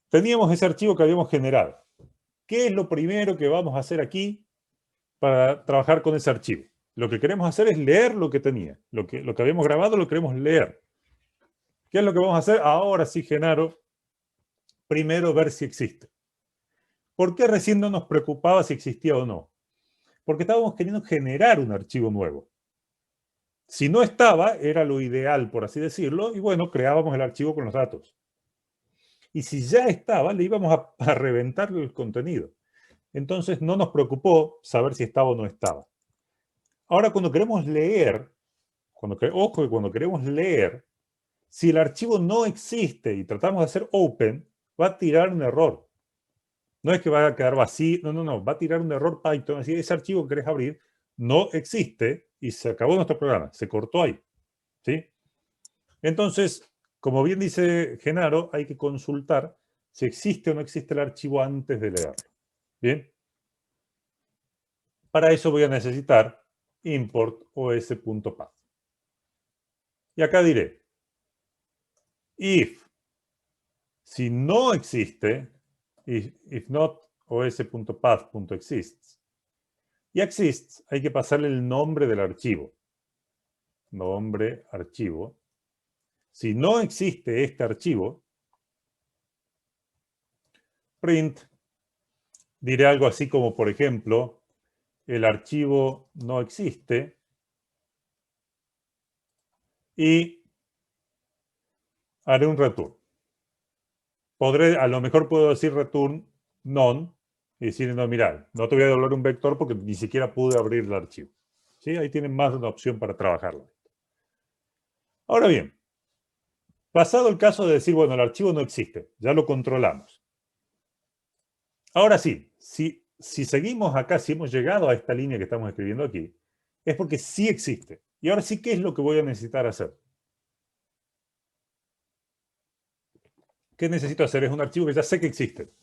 Teníamos ese archivo que habíamos generado. ¿Qué es lo primero que vamos a hacer aquí para trabajar con ese archivo? Lo que queremos hacer es leer lo que tenía. Lo que habíamos grabado lo queremos leer. ¿Qué es lo que vamos a hacer? Ahora sí, Genaro, primero ver si existe. ¿Por qué recién no nos preocupaba si existía o no? Porque estábamos queriendo generar un archivo nuevo. Si no estaba, era lo ideal, por así decirlo, y bueno, creábamos el archivo con los datos. Y si ya estaba, le íbamos a reventar el contenido. Entonces no nos preocupó saber si estaba o no estaba. Ahora, cuando queremos leer, ojo que cuando queremos leer, si el archivo no existe y tratamos de hacer open, va a tirar un error. No es que va a quedar vacío, no, va a tirar un error Python, así ese archivo que querés abrir no existe y se acabó nuestro programa, se cortó ahí. ¿Sí? Entonces, como bien dice Genaro, hay que consultar si existe o no existe el archivo antes de leerlo. Bien. Para eso voy a necesitar import os.path. Y acá diré, if, si no existe, if not os.path.exists. Y exists hay que pasarle el nombre del archivo. Nombre, archivo. Si no existe este archivo, print, diré algo así como, por ejemplo, el archivo no existe y haré un return. A lo mejor puedo decir return none y decir, no, mirad, no te voy a devolver un vector porque ni siquiera pude abrir el archivo. ¿Sí? Ahí tienen más de una opción para trabajarlo. Ahora bien, pasado el caso de decir, bueno, el archivo no existe, ya lo controlamos. Ahora sí, si seguimos acá, si hemos llegado a esta línea que estamos escribiendo aquí, es porque sí existe. Y ahora sí, ¿qué es lo que voy a necesitar hacer? ¿Qué necesito hacer? Es un archivo que ya sé que existe.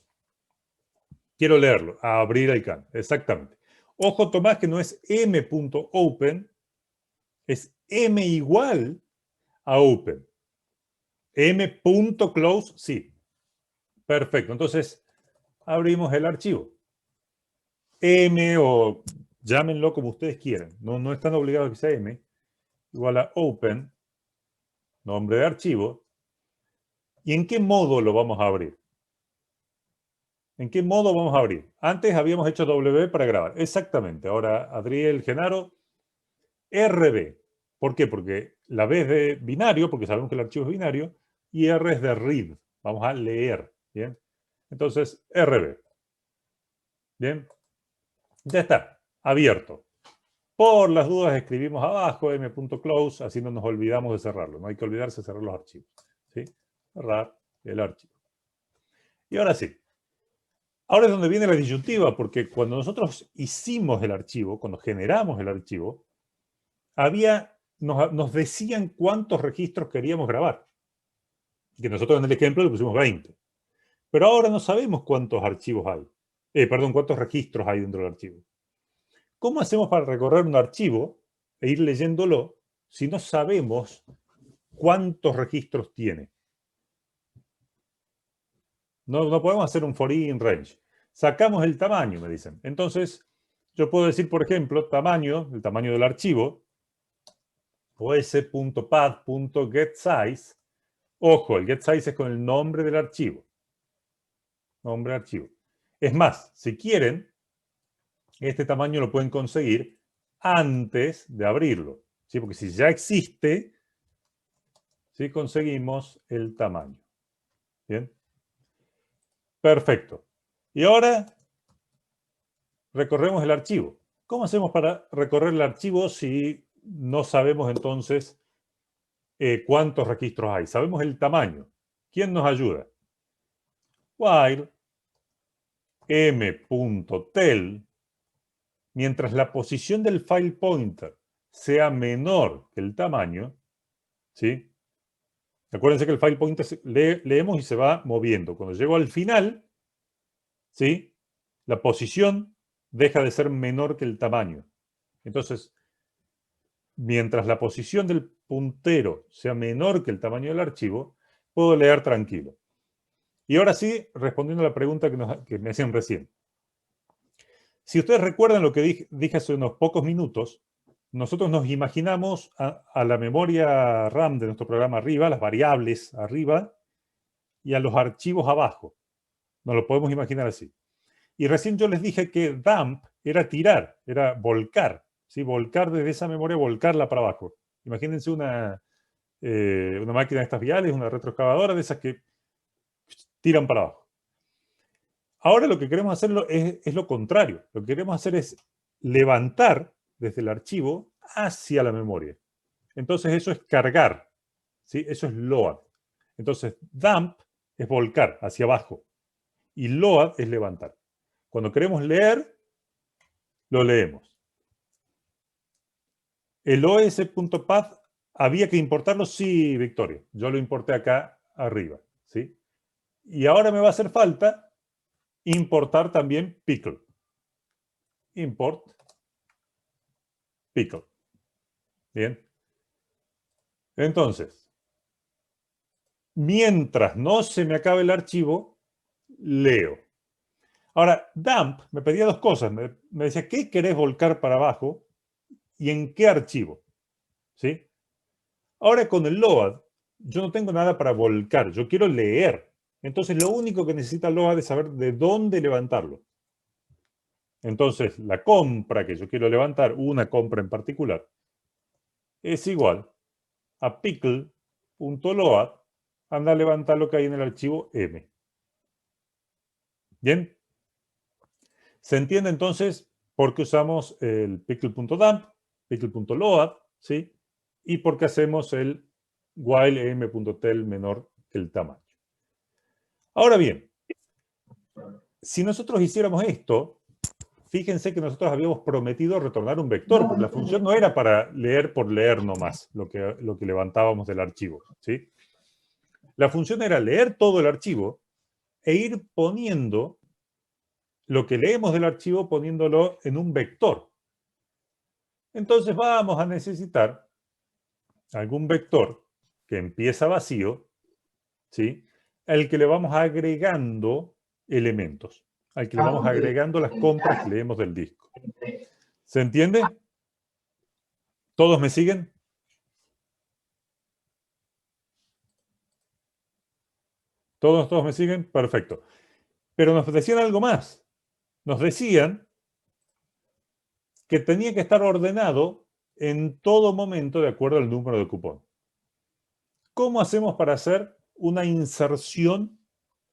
Quiero leerlo. A abrir ICANN. Exactamente. Ojo, Tomás, que no es m.open, es m igual a open. m.close, sí. Perfecto. Entonces, abrimos el archivo. M o llámenlo como ustedes quieran. No están obligados a que sea m. Igual a open, nombre de archivo. ¿Y en qué modo lo vamos a abrir? ¿En qué modo vamos a abrir? Antes habíamos hecho W para grabar. Exactamente. Ahora, Adriel, Genaro, RB. ¿Por qué? Porque la B es de binario, porque sabemos que el archivo es binario, y R es de read. Vamos a leer. ¿Bien? Entonces, RB. ¿Bien? Ya está. Abierto. Por las dudas escribimos abajo m.close, así no nos olvidamos de cerrarlo. No hay que olvidarse de cerrar los archivos. ¿Sí? Cerrar el archivo. Y ahora sí. Ahora es donde viene la disyuntiva, porque cuando nosotros hicimos el archivo, cuando generamos el archivo, nos decían cuántos registros queríamos grabar. Que nosotros en el ejemplo le pusimos 20. Pero ahora no sabemos cuántos archivos hay. Cuántos registros hay dentro del archivo. ¿Cómo hacemos para recorrer un archivo e ir leyéndolo si no sabemos cuántos registros tiene? No podemos hacer un for in range. Sacamos el tamaño, me dicen. Entonces, yo puedo decir, por ejemplo, el tamaño del archivo, os.path.getSize. Ojo, el getSize es con el nombre del archivo. Nombre de archivo. Es más, si quieren, este tamaño lo pueden conseguir antes de abrirlo. ¿Sí? Porque si ya existe, ¿sí? Conseguimos el tamaño. ¿Bien? Perfecto. Y ahora recorremos el archivo. ¿Cómo hacemos para recorrer el archivo si no sabemos entonces cuántos registros hay? Sabemos el tamaño. ¿Quién nos ayuda? While m.tel, mientras la posición del file pointer sea menor que el tamaño, ¿sí? Acuérdense que el file pointer leemos y se va moviendo. Cuando llego al final, ¿sí? La posición deja de ser menor que el tamaño. Entonces, mientras la posición del puntero sea menor que el tamaño del archivo, puedo leer tranquilo. Y ahora sí, respondiendo a la pregunta que me hacían recién. Si ustedes recuerdan lo que dije hace unos pocos minutos, nosotros nos imaginamos a la memoria RAM de nuestro programa arriba, las variables arriba, y a los archivos abajo. Nos lo podemos imaginar así. Y recién yo les dije que dump era tirar, era volcar, ¿sí? Volcar desde esa memoria, volcarla para abajo. Imagínense una máquina de estas viales, una retroexcavadora de esas que tiran para abajo. Ahora lo que queremos hacerlo es lo contrario. Lo que queremos hacer es levantar desde el archivo hacia la memoria. Entonces eso es cargar, ¿sí? Eso es load. Entonces dump es volcar hacia abajo y load es levantar. Cuando queremos leer, lo leemos. El os.path había que importarlo, sí, Victoria. Yo lo importé acá arriba, ¿sí? Y ahora me va a hacer falta importar también pickle. Import pickle. Bien. Entonces, mientras no se me acabe el archivo, leo. Ahora, dump me pedía dos cosas. Me decía, ¿qué querés volcar para abajo y en qué archivo? ¿Sí? Ahora con el load, yo no tengo nada para volcar. Yo quiero leer. Entonces, lo único que necesita load es saber de dónde levantarlo. Entonces, la compra que yo quiero levantar, una compra en particular, es igual a pickle.load, anda a levantar lo que hay en el archivo M. ¿Bien? ¿Se entiende entonces por qué usamos el pickle.dump, pickle.load, ¿sí? Y por qué hacemos el while m.tel menor que el tamaño? Ahora bien, si nosotros hiciéramos esto, fíjense que nosotros habíamos prometido retornar un vector, porque la función no era para leer por leer nomás lo que levantábamos del archivo, ¿sí? La función era leer todo el archivo e ir poniendo lo que leemos del archivo, poniéndolo en un vector. Entonces vamos a necesitar algún vector que empieza vacío, ¿sí? Al que le vamos agregando elementos, al que le vamos agregando las compras que leemos del disco. ¿Se entiende? ¿Todos me siguen? ¿Todos me siguen? Perfecto. Pero nos decían algo más. Nos decían que tenía que estar ordenado en todo momento de acuerdo al número de cupón. ¿Cómo hacemos para hacer una inserción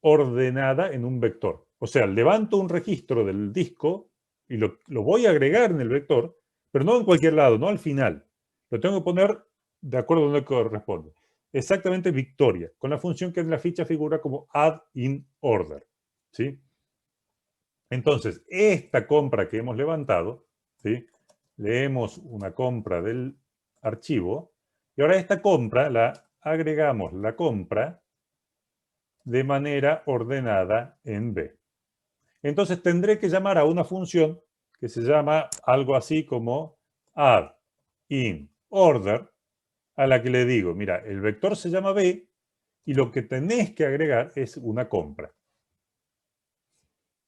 ordenada en un vector? O sea, levanto un registro del disco y lo voy a agregar en el vector, pero no en cualquier lado, no al final. Lo tengo que poner de acuerdo a donde corresponde. Exactamente Victoria, con la función que en la ficha figura como add in order. ¿Sí? Entonces, esta compra que hemos levantado, ¿sí? Leemos una compra del archivo y ahora esta compra la agregamos la compra de manera ordenada en B. Entonces tendré que llamar a una función que se llama algo así como add in order, a la que le digo, mira, el vector se llama B y lo que tenés que agregar es una compra.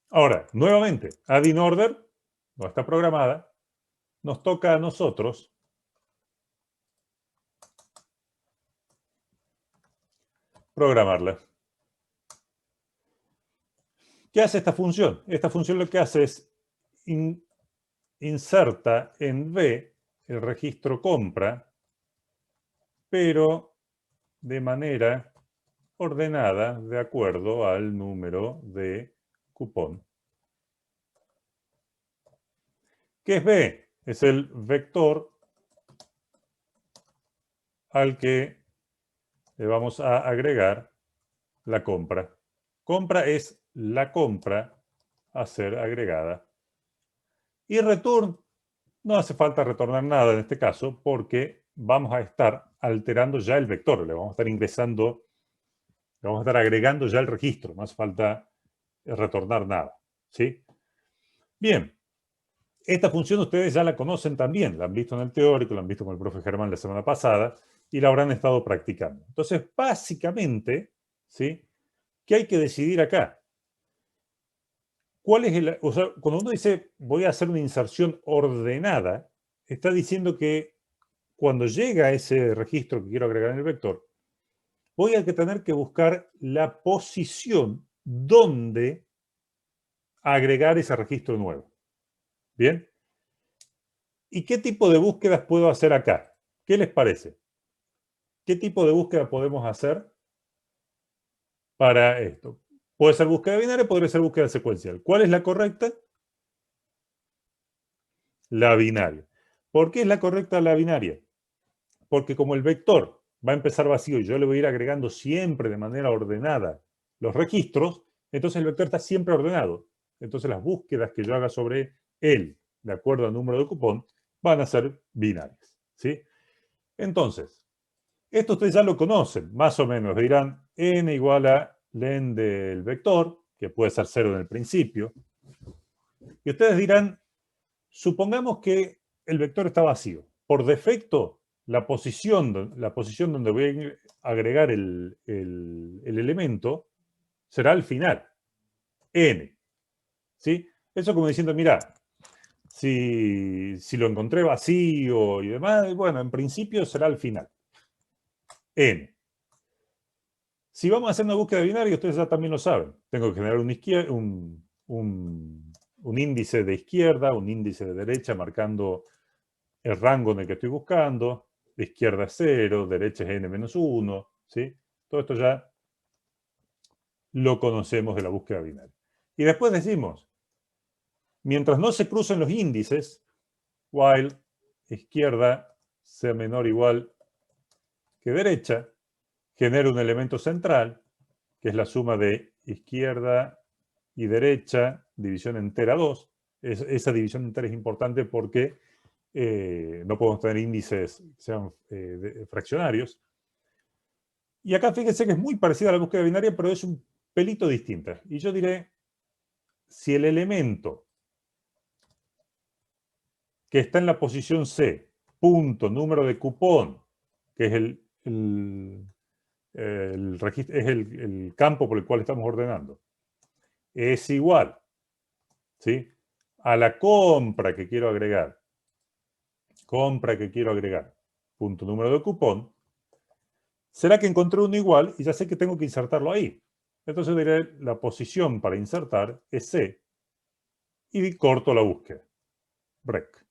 Ahora, nuevamente, add in order no está programada, nos toca a nosotros programarla. ¿Qué hace esta función? Esta función lo que hace es inserta en B el registro compra, pero de manera ordenada de acuerdo al número de cupón. ¿Qué es B? Es el vector al que le vamos a agregar la compra. Compra es la compra a ser agregada. Y return, no hace falta retornar nada en este caso porque vamos a estar alterando ya el vector. Le vamos a estar ingresando, le vamos a estar agregando ya el registro. No hace falta retornar nada. ¿Sí? Bien. Esta función ustedes ya la conocen también. La han visto en el teórico, la han visto con el profe Germán la semana pasada y la habrán estado practicando. Entonces, básicamente, ¿sí? ¿Qué hay que decidir acá? ¿Cuál es o sea, cuando uno dice voy a hacer una inserción ordenada, está diciendo que cuando llega a ese registro que quiero agregar en el vector, voy a tener que buscar la posición donde agregar ese registro nuevo. ¿Bien? ¿Y qué tipo de búsquedas puedo hacer acá? ¿Qué les parece? ¿Qué tipo de búsqueda podemos hacer para esto? Puede ser búsqueda binaria, podría ser búsqueda secuencial. ¿Cuál es la correcta? La binaria. ¿Por qué es la correcta la binaria? Porque como el vector va a empezar vacío y yo le voy a ir agregando siempre de manera ordenada los registros, entonces el vector está siempre ordenado. Entonces las búsquedas que yo haga sobre él, de acuerdo al número de cupón, van a ser binarias. ¿Sí? Entonces, esto ustedes ya lo conocen, más o menos. Dirán n igual a len del vector, que puede ser 0 en el principio. Y ustedes dirán, supongamos que el vector está vacío. Por defecto, la posición donde voy a agregar el elemento será al final, n. ¿Sí? Eso como diciendo, mira, si lo encontré vacío y demás, bueno, en principio será al final, n. Si vamos a hacer una búsqueda binaria, ustedes ya también lo saben. Tengo que generar un índice de izquierda, un índice de derecha, marcando el rango en el que estoy buscando. De izquierda es 0, derecha es n-1, ¿sí? Todo esto ya lo conocemos de la búsqueda binaria. Y después decimos, mientras no se crucen los índices, while izquierda sea menor o igual que derecha, genera un elemento central, que es la suma de izquierda y derecha, división entera 2. Esa división entera es importante porque no podemos tener índices que sean fraccionarios. Y acá fíjense que es muy parecida a la búsqueda binaria, pero es un pelito distinta. Y yo diré, si el elemento que está en la posición C, punto, número de cupón, que es el campo por el cual estamos ordenando, es igual, ¿sí?, a la compra que quiero agregar, punto, número de cupón, será que encontré uno igual y ya sé que tengo que insertarlo ahí. Entonces diré, la posición para insertar es C y corto la búsqueda. Rec.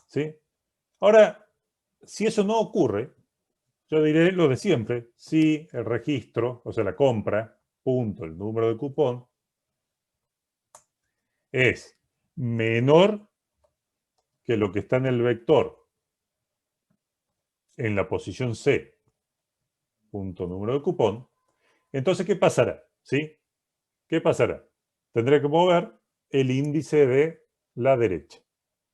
¿Sí? Ahora, si eso no ocurre, yo diré lo de siempre. Si el registro, o sea, la compra, punto, el número de cupón, es menor que lo que está en el vector en la posición C, punto, número de cupón, entonces, ¿qué pasará? ¿Sí? ¿Qué pasará? Tendré que mover el índice de la derecha,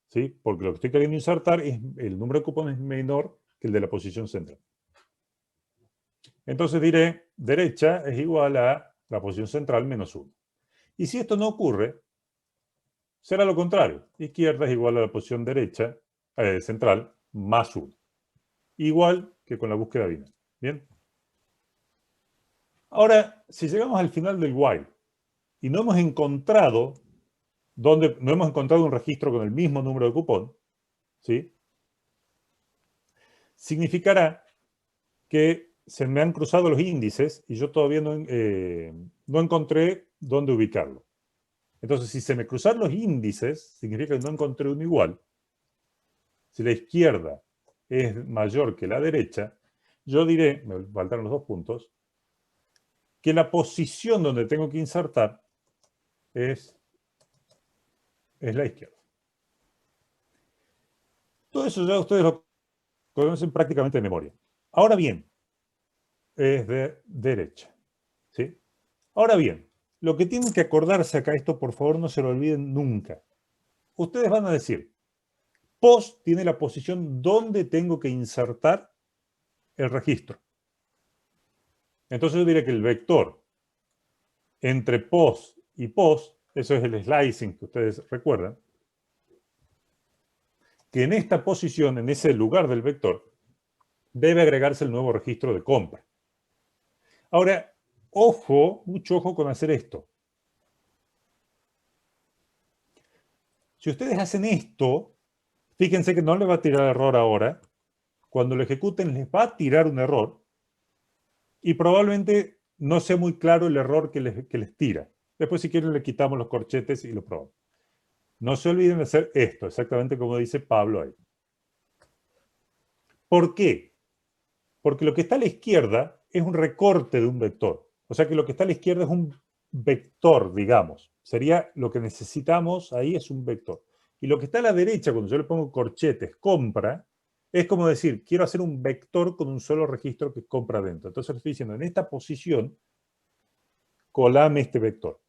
¿sí? Porque lo que estoy queriendo insertar es el número de cupón es menor que el de la posición central. Entonces diré, derecha es igual a la posición central menos 1. Y si esto no ocurre, será lo contrario. Izquierda es igual a la posición derecha, central, más 1. Igual que con la búsqueda binaria. ¿Bien? Ahora, si llegamos al final del while y no hemos encontrado un registro con el mismo número de cupón, ¿sí?, significará que se me han cruzado los índices y yo todavía no encontré dónde ubicarlo. Entonces, si se me cruzaron los índices, significa que no encontré uno igual. Si la izquierda es mayor que la derecha, yo diré, me faltaron los 2 puntos, que la posición donde tengo que insertar es la izquierda. Todo eso ya ustedes lo conocen prácticamente de memoria. Ahora bien, es de derecha, ¿sí? Ahora bien, lo que tienen que acordarse acá, esto por favor no se lo olviden nunca. Ustedes van a decir, pos tiene la posición donde tengo que insertar el registro. Entonces yo diré que el vector entre pos y pos, eso es el slicing que ustedes recuerdan, que en esta posición, en ese lugar del vector, debe agregarse el nuevo registro de compra. Ahora, ojo, mucho ojo con hacer esto. Si ustedes hacen esto, fíjense que no les va a tirar error ahora. Cuando lo ejecuten les va a tirar un error y probablemente no sea muy claro el error que les tira. Después, si quieren, le quitamos los corchetes y lo probamos. No se olviden de hacer esto, exactamente como dice Pablo ahí. ¿Por qué? Porque lo que está a la izquierda es un recorte de un vector. O sea que lo que está a la izquierda es un vector, digamos. Sería lo que necesitamos ahí es un vector. Y lo que está a la derecha, cuando yo le pongo corchetes, compra, es como decir, quiero hacer un vector con un solo registro que compra dentro. Entonces le estoy diciendo, en esta posición, colame este vector.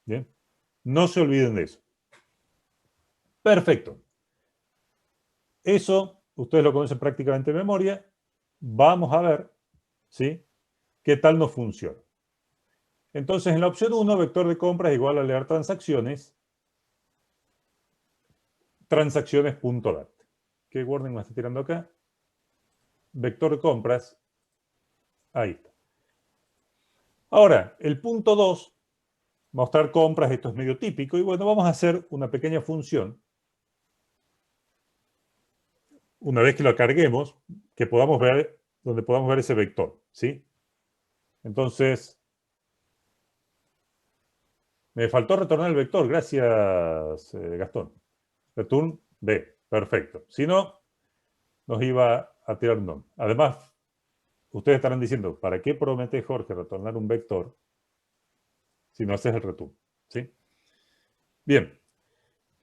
¿Bien? No se olviden de eso. Perfecto. Eso, ustedes lo conocen prácticamente de memoria. Vamos a ver, ¿sí?, qué tal nos funciona. Entonces, en la opción 1, vector de compras igual a leer transacciones, transacciones.dat. ¿Qué wording me está tirando acá? Vector de compras, ahí está. Ahora, el punto 2, mostrar compras, esto es medio típico, y bueno, vamos a hacer una pequeña función. Una vez que lo carguemos, que podamos ver, donde podamos ver ese vector, ¿sí? Entonces, me faltó retornar el vector, gracias, Gastón. Return B, perfecto. Si no, nos iba a tirar un no. Además, ustedes estarán diciendo, ¿para qué promete Jorge retornar un vector si no haces el return? ¿Sí? Bien,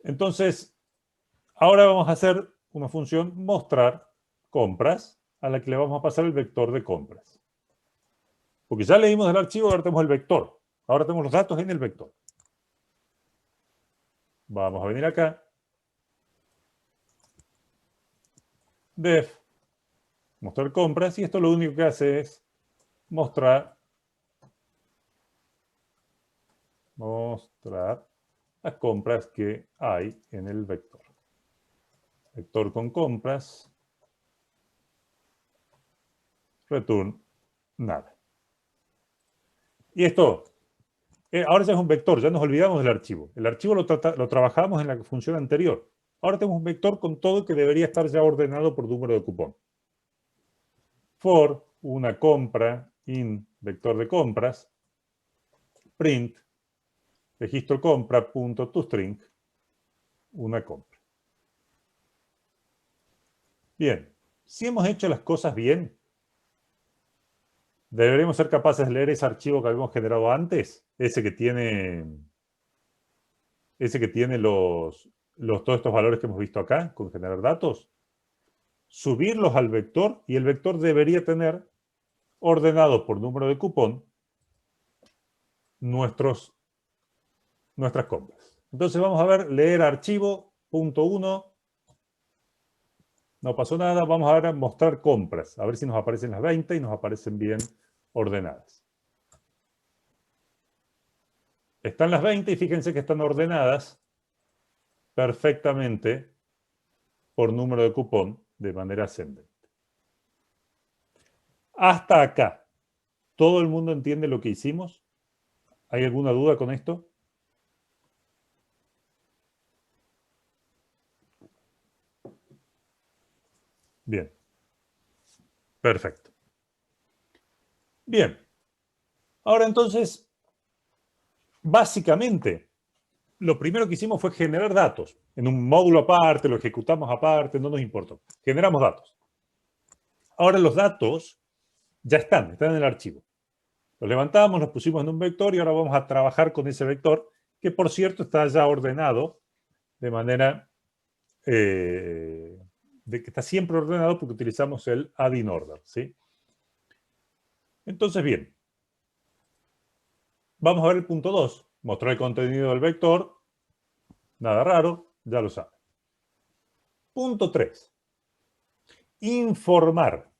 entonces, ahora vamos a hacer una función mostrar compras a la que le vamos a pasar el vector de compras. Porque ya leímos el archivo, ahora tenemos el vector. Ahora tenemos los datos en el vector. Vamos a venir acá. Def, mostrar compras, y esto lo único que hace es mostrar las compras que hay en el vector. Vector con compras, return, nada. Y esto, ahora ya es un vector, ya nos olvidamos del archivo. El archivo lo trabajamos en la función anterior. Ahora tenemos un vector con todo que debería estar ya ordenado por número de cupón. For, una compra, in, vector de compras, print, registro compra, punto toString, una compra. Bien, si hemos hecho las cosas bien, deberíamos ser capaces de leer ese archivo que habíamos generado antes, ese que tiene todos estos valores que hemos visto acá, con generar datos, subirlos al vector, y el vector debería tener ordenado por número de cupón nuestras compras. Entonces vamos a ver, leer archivo, punto 1, no pasó nada. Vamos ahora a mostrar compras, a ver si nos aparecen las 20 y nos aparecen bien ordenadas. Están las 20 y fíjense que están ordenadas perfectamente por número de cupón de manera ascendente. Hasta acá, ¿todo el mundo entiende lo que hicimos? ¿Hay alguna duda con esto? Bien. Perfecto. Bien. Ahora entonces, básicamente, lo primero que hicimos fue generar datos. En un módulo aparte, lo ejecutamos aparte, no nos importó. Generamos datos. Ahora los datos ya están en el archivo. Los levantamos, los pusimos en un vector y ahora vamos a trabajar con ese vector, que por cierto está ya ordenado de manera de que está siempre ordenado porque utilizamos el add-in order, ¿sí? Entonces, bien, vamos a ver el punto 2. Mostrar el contenido del vector. Nada raro, ya lo saben. Punto 3. Informar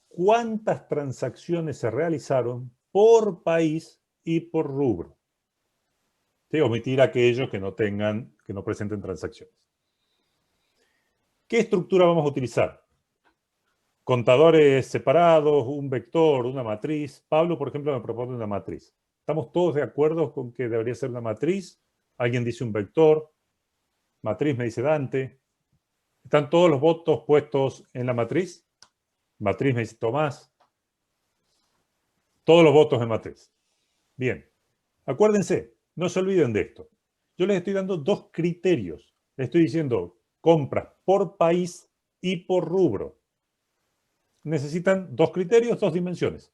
cuántas transacciones se realizaron por país y por rubro. ¿Sí? Omitir aquellos que no presenten transacciones. ¿Qué estructura vamos a utilizar? contadores separados, un vector, una matriz. Pablo, por ejemplo, me propone una matriz. ¿Estamos todos de acuerdo con que debería ser una matriz? Alguien dice un vector. Matriz me dice Dante. ¿Están todos los votos puestos en la matriz? Matriz me dice Tomás. Todos los votos en matriz. Bien. Acuérdense, no se olviden de esto. Yo les estoy dando dos criterios. Les estoy diciendo compras por país y por rubro. Necesitan dos criterios, dos dimensiones.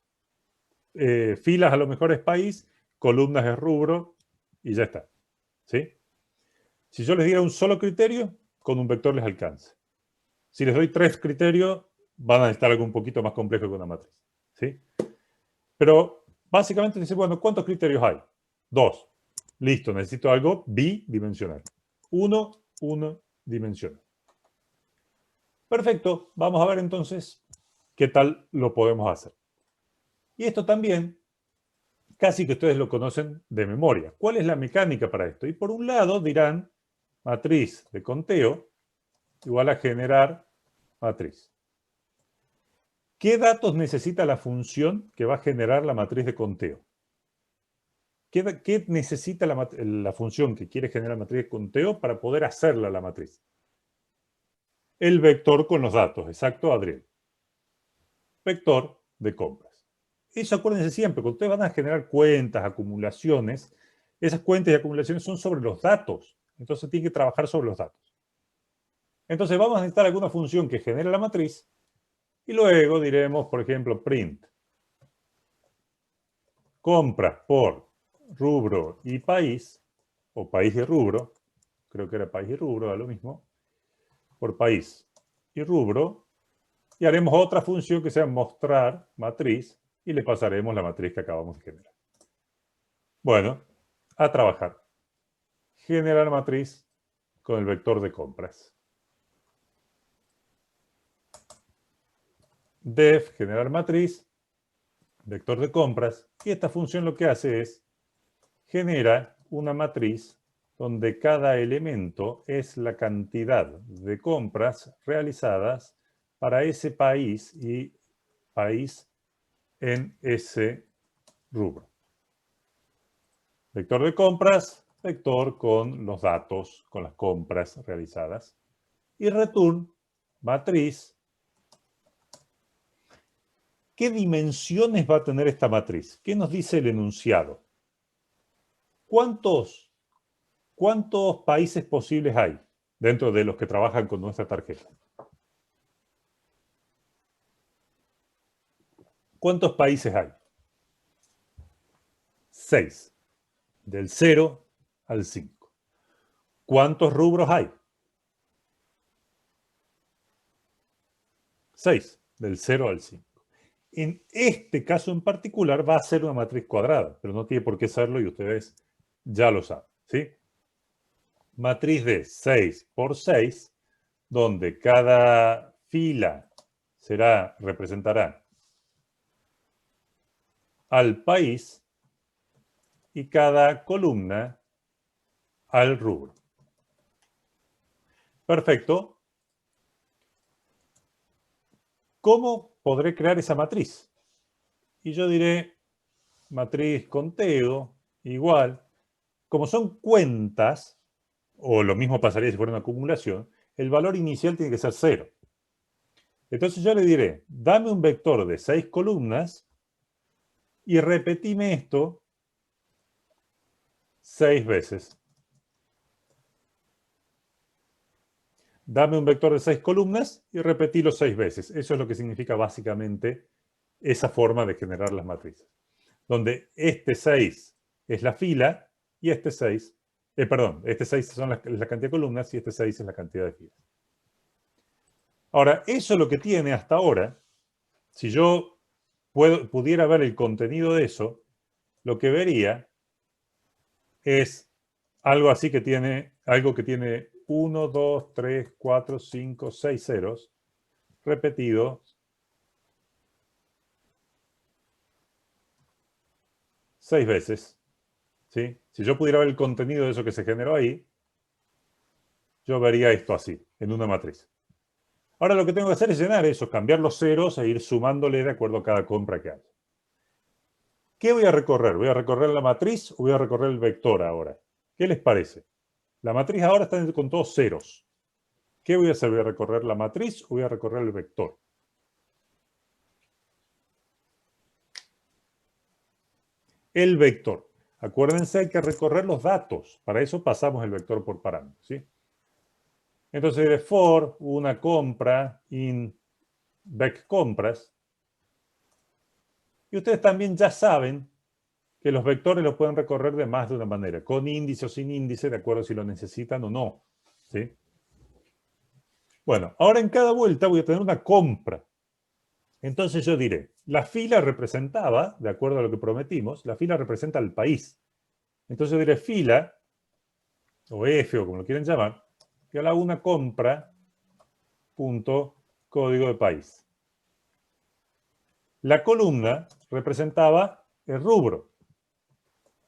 Filas a lo mejor es país, columnas es rubro y ya está. ¿Sí? Si yo les diera un solo criterio, con un vector les alcanza. Si les doy tres criterios, van a necesitar algo un poquito más complejo que una matriz. ¿Sí? Pero básicamente dice, bueno, ¿cuántos criterios hay? Dos. Listo, necesito algo bidimensional. Uno dimensional. Perfecto, vamos a ver entonces qué tal lo podemos hacer. Y esto también, casi que ustedes lo conocen de memoria. ¿Cuál es la mecánica para esto? Y por un lado dirán, matriz de conteo igual a generar matriz. ¿Qué datos necesita la función que va a generar la matriz de conteo? ¿Qué necesita la función que quiere generar la matriz de conteo para poder hacerla la matriz? El vector con los datos, exacto, Adriel. Vector de compras. Eso acuérdense siempre, cuando ustedes van a generar cuentas, acumulaciones, esas cuentas y acumulaciones son sobre los datos. Entonces tienen que trabajar sobre los datos. Entonces vamos a necesitar alguna función que genere la matriz y luego diremos, por ejemplo, print. Compras por rubro y país, o país y rubro, creo que era país y rubro, da lo mismo, por país y rubro, y haremos otra función que sea mostrar matriz y le pasaremos la matriz que acabamos de generar. Bueno, a trabajar. Generar matriz con el vector de compras. Def, generar matriz, vector de compras, y esta función lo que hace es genera una matriz donde cada elemento es la cantidad de compras realizadas para ese país y país en ese rubro. Vector de compras, vector con los datos, con las compras realizadas. Y return, matriz. ¿Qué dimensiones va a tener esta matriz? ¿Qué nos dice el enunciado? ¿Cuántos países posibles hay dentro de los que trabajan con nuestra tarjeta? ¿Cuántos países hay? 6. Del 0 al 5. ¿Cuántos rubros hay? 6. Del 0 al 5. En este caso en particular va a ser una matriz cuadrada, pero no tiene por qué serlo y ustedes ya lo saben, ¿sí? Matriz de 6 por 6, donde cada fila representará al país y cada columna al rubro. Perfecto. ¿Cómo podré crear esa matriz? Y yo diré matriz conteo igual. Como son cuentas, o lo mismo pasaría si fuera una acumulación, el valor inicial tiene que ser 0. Entonces yo le diré, dame un vector de 6 columnas y repetime esto 6 veces. Dame un vector de 6 columnas y repetilo 6 veces. Eso es lo que significa básicamente esa forma de generar las matrices. Donde este 6 es la fila y este 6, este 6 es la cantidad de columnas y este 6 es la cantidad de filas. Ahora, eso es lo que tiene hasta ahora. Si yo pudiera ver el contenido de eso, lo que vería es algo así que tiene 1, 2, 3, 4, 5, 6 ceros repetidos 6 veces. ¿Sí? Si yo pudiera ver el contenido de eso que se generó ahí, yo vería esto así, en una matriz. Ahora lo que tengo que hacer es llenar eso, cambiar los ceros e ir sumándole de acuerdo a cada compra que haya. ¿Qué voy a recorrer? ¿Voy a recorrer la matriz o voy a recorrer el vector ahora? ¿Qué les parece? La matriz ahora está con todos ceros. ¿Qué voy a hacer? ¿Voy a recorrer la matriz o voy a recorrer el vector? El vector. Acuérdense, hay que recorrer los datos. Para eso pasamos el vector por parámetros, ¿sí? Entonces diré for una compra in vec compras. Y ustedes también ya saben que los vectores los pueden recorrer de más de una manera, con índice o sin índice, de acuerdo si lo necesitan o no, ¿sí? Bueno, ahora en cada vuelta voy a tener una compra. Entonces yo diré, la fila representaba, de acuerdo a lo que prometimos, la fila representa al país. Entonces yo diré fila, o F, o como lo quieren llamar, que haga una compra, punto, código de país. La columna representaba el rubro.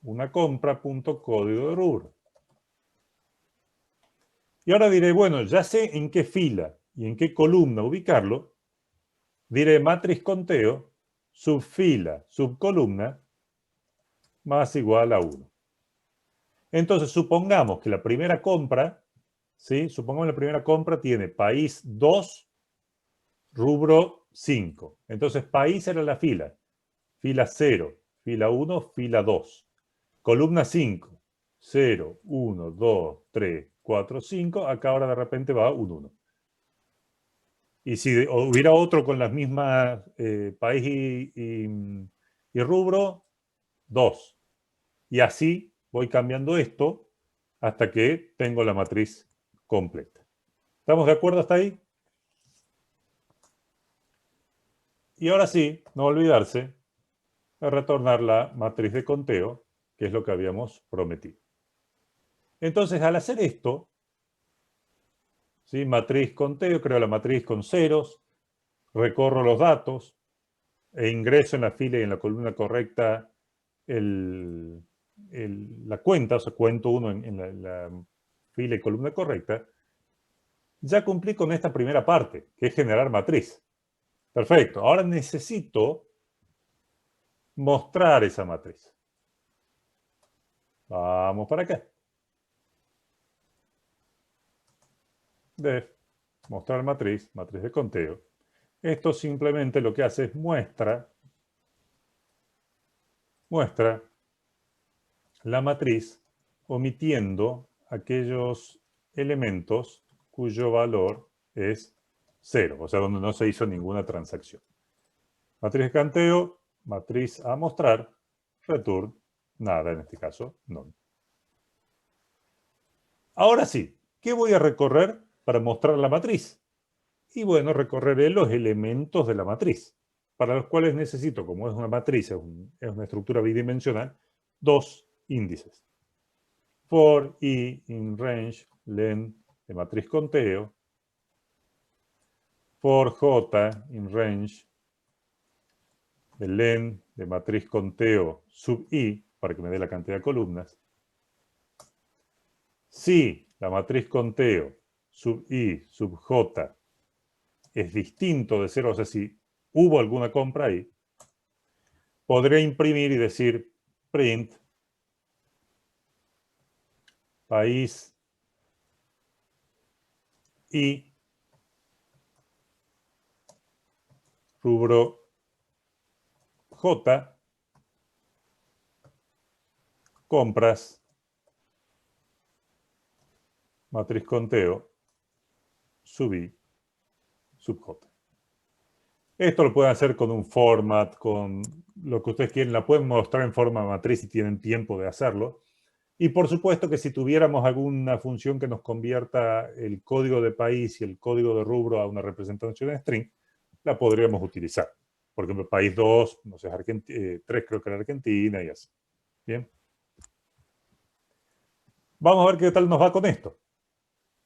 Una compra, punto, código de rubro. Y ahora diré, bueno, ya sé en qué fila y en qué columna ubicarlo. Diré matriz conteo, subfila, subcolumna, más igual a 1. Entonces, supongamos que la primera compra, ¿sí? Supongamos que la primera compra tiene país 2, rubro 5. Entonces, país era la fila. Fila 0, fila 1, fila 2. Columna 5, 0, 1, 2, 3, 4, 5. Acá ahora de repente va un 1. Y si hubiera otro con las mismas país y rubro, 2. Y así voy cambiando esto hasta que tengo la matriz completa. ¿Estamos de acuerdo hasta ahí? Y ahora sí, no olvidarse de retornar la matriz de conteo, que es lo que habíamos prometido. Entonces, al hacer esto, ¿sí? Matriz conteo, creo la matriz con ceros, recorro los datos e ingreso en la fila y en la columna correcta la cuenta, o sea, cuento uno en la fila y columna correcta, ya cumplí con esta primera parte, que es generar matriz. Perfecto. Ahora necesito mostrar esa matriz. Vamos para acá. Def, mostrar matriz, matriz de conteo. Esto simplemente lo que hace es muestra la matriz omitiendo aquellos elementos cuyo valor es 0, o sea, donde no se hizo ninguna transacción. Matriz de conteo, matriz a mostrar, return, nada en este caso, no. Ahora sí, ¿qué voy a recorrer para mostrar la matriz? Y bueno, recorreré los elementos de la matriz, para los cuales necesito, como es una matriz, es una estructura bidimensional, dos índices. For i in range len de matriz conteo, for j in range de len de matriz conteo sub i, para que me dé la cantidad de columnas. Si la matriz conteo sub i sub j es distinto de 0, o sea, si hubo alguna compra ahí, podré imprimir y decir print país y rubro J, compras, matriz conteo, sub i, sub j. Esto lo pueden hacer con un format, con lo que ustedes quieren. La pueden mostrar en forma matriz si tienen tiempo de hacerlo. Y por supuesto que si tuviéramos alguna función que nos convierta el código de país y el código de rubro a una representación en string, la podríamos utilizar. Por ejemplo, país 2, no sé, 3 creo que era Argentina y así. Bien. Vamos a ver qué tal nos va con esto.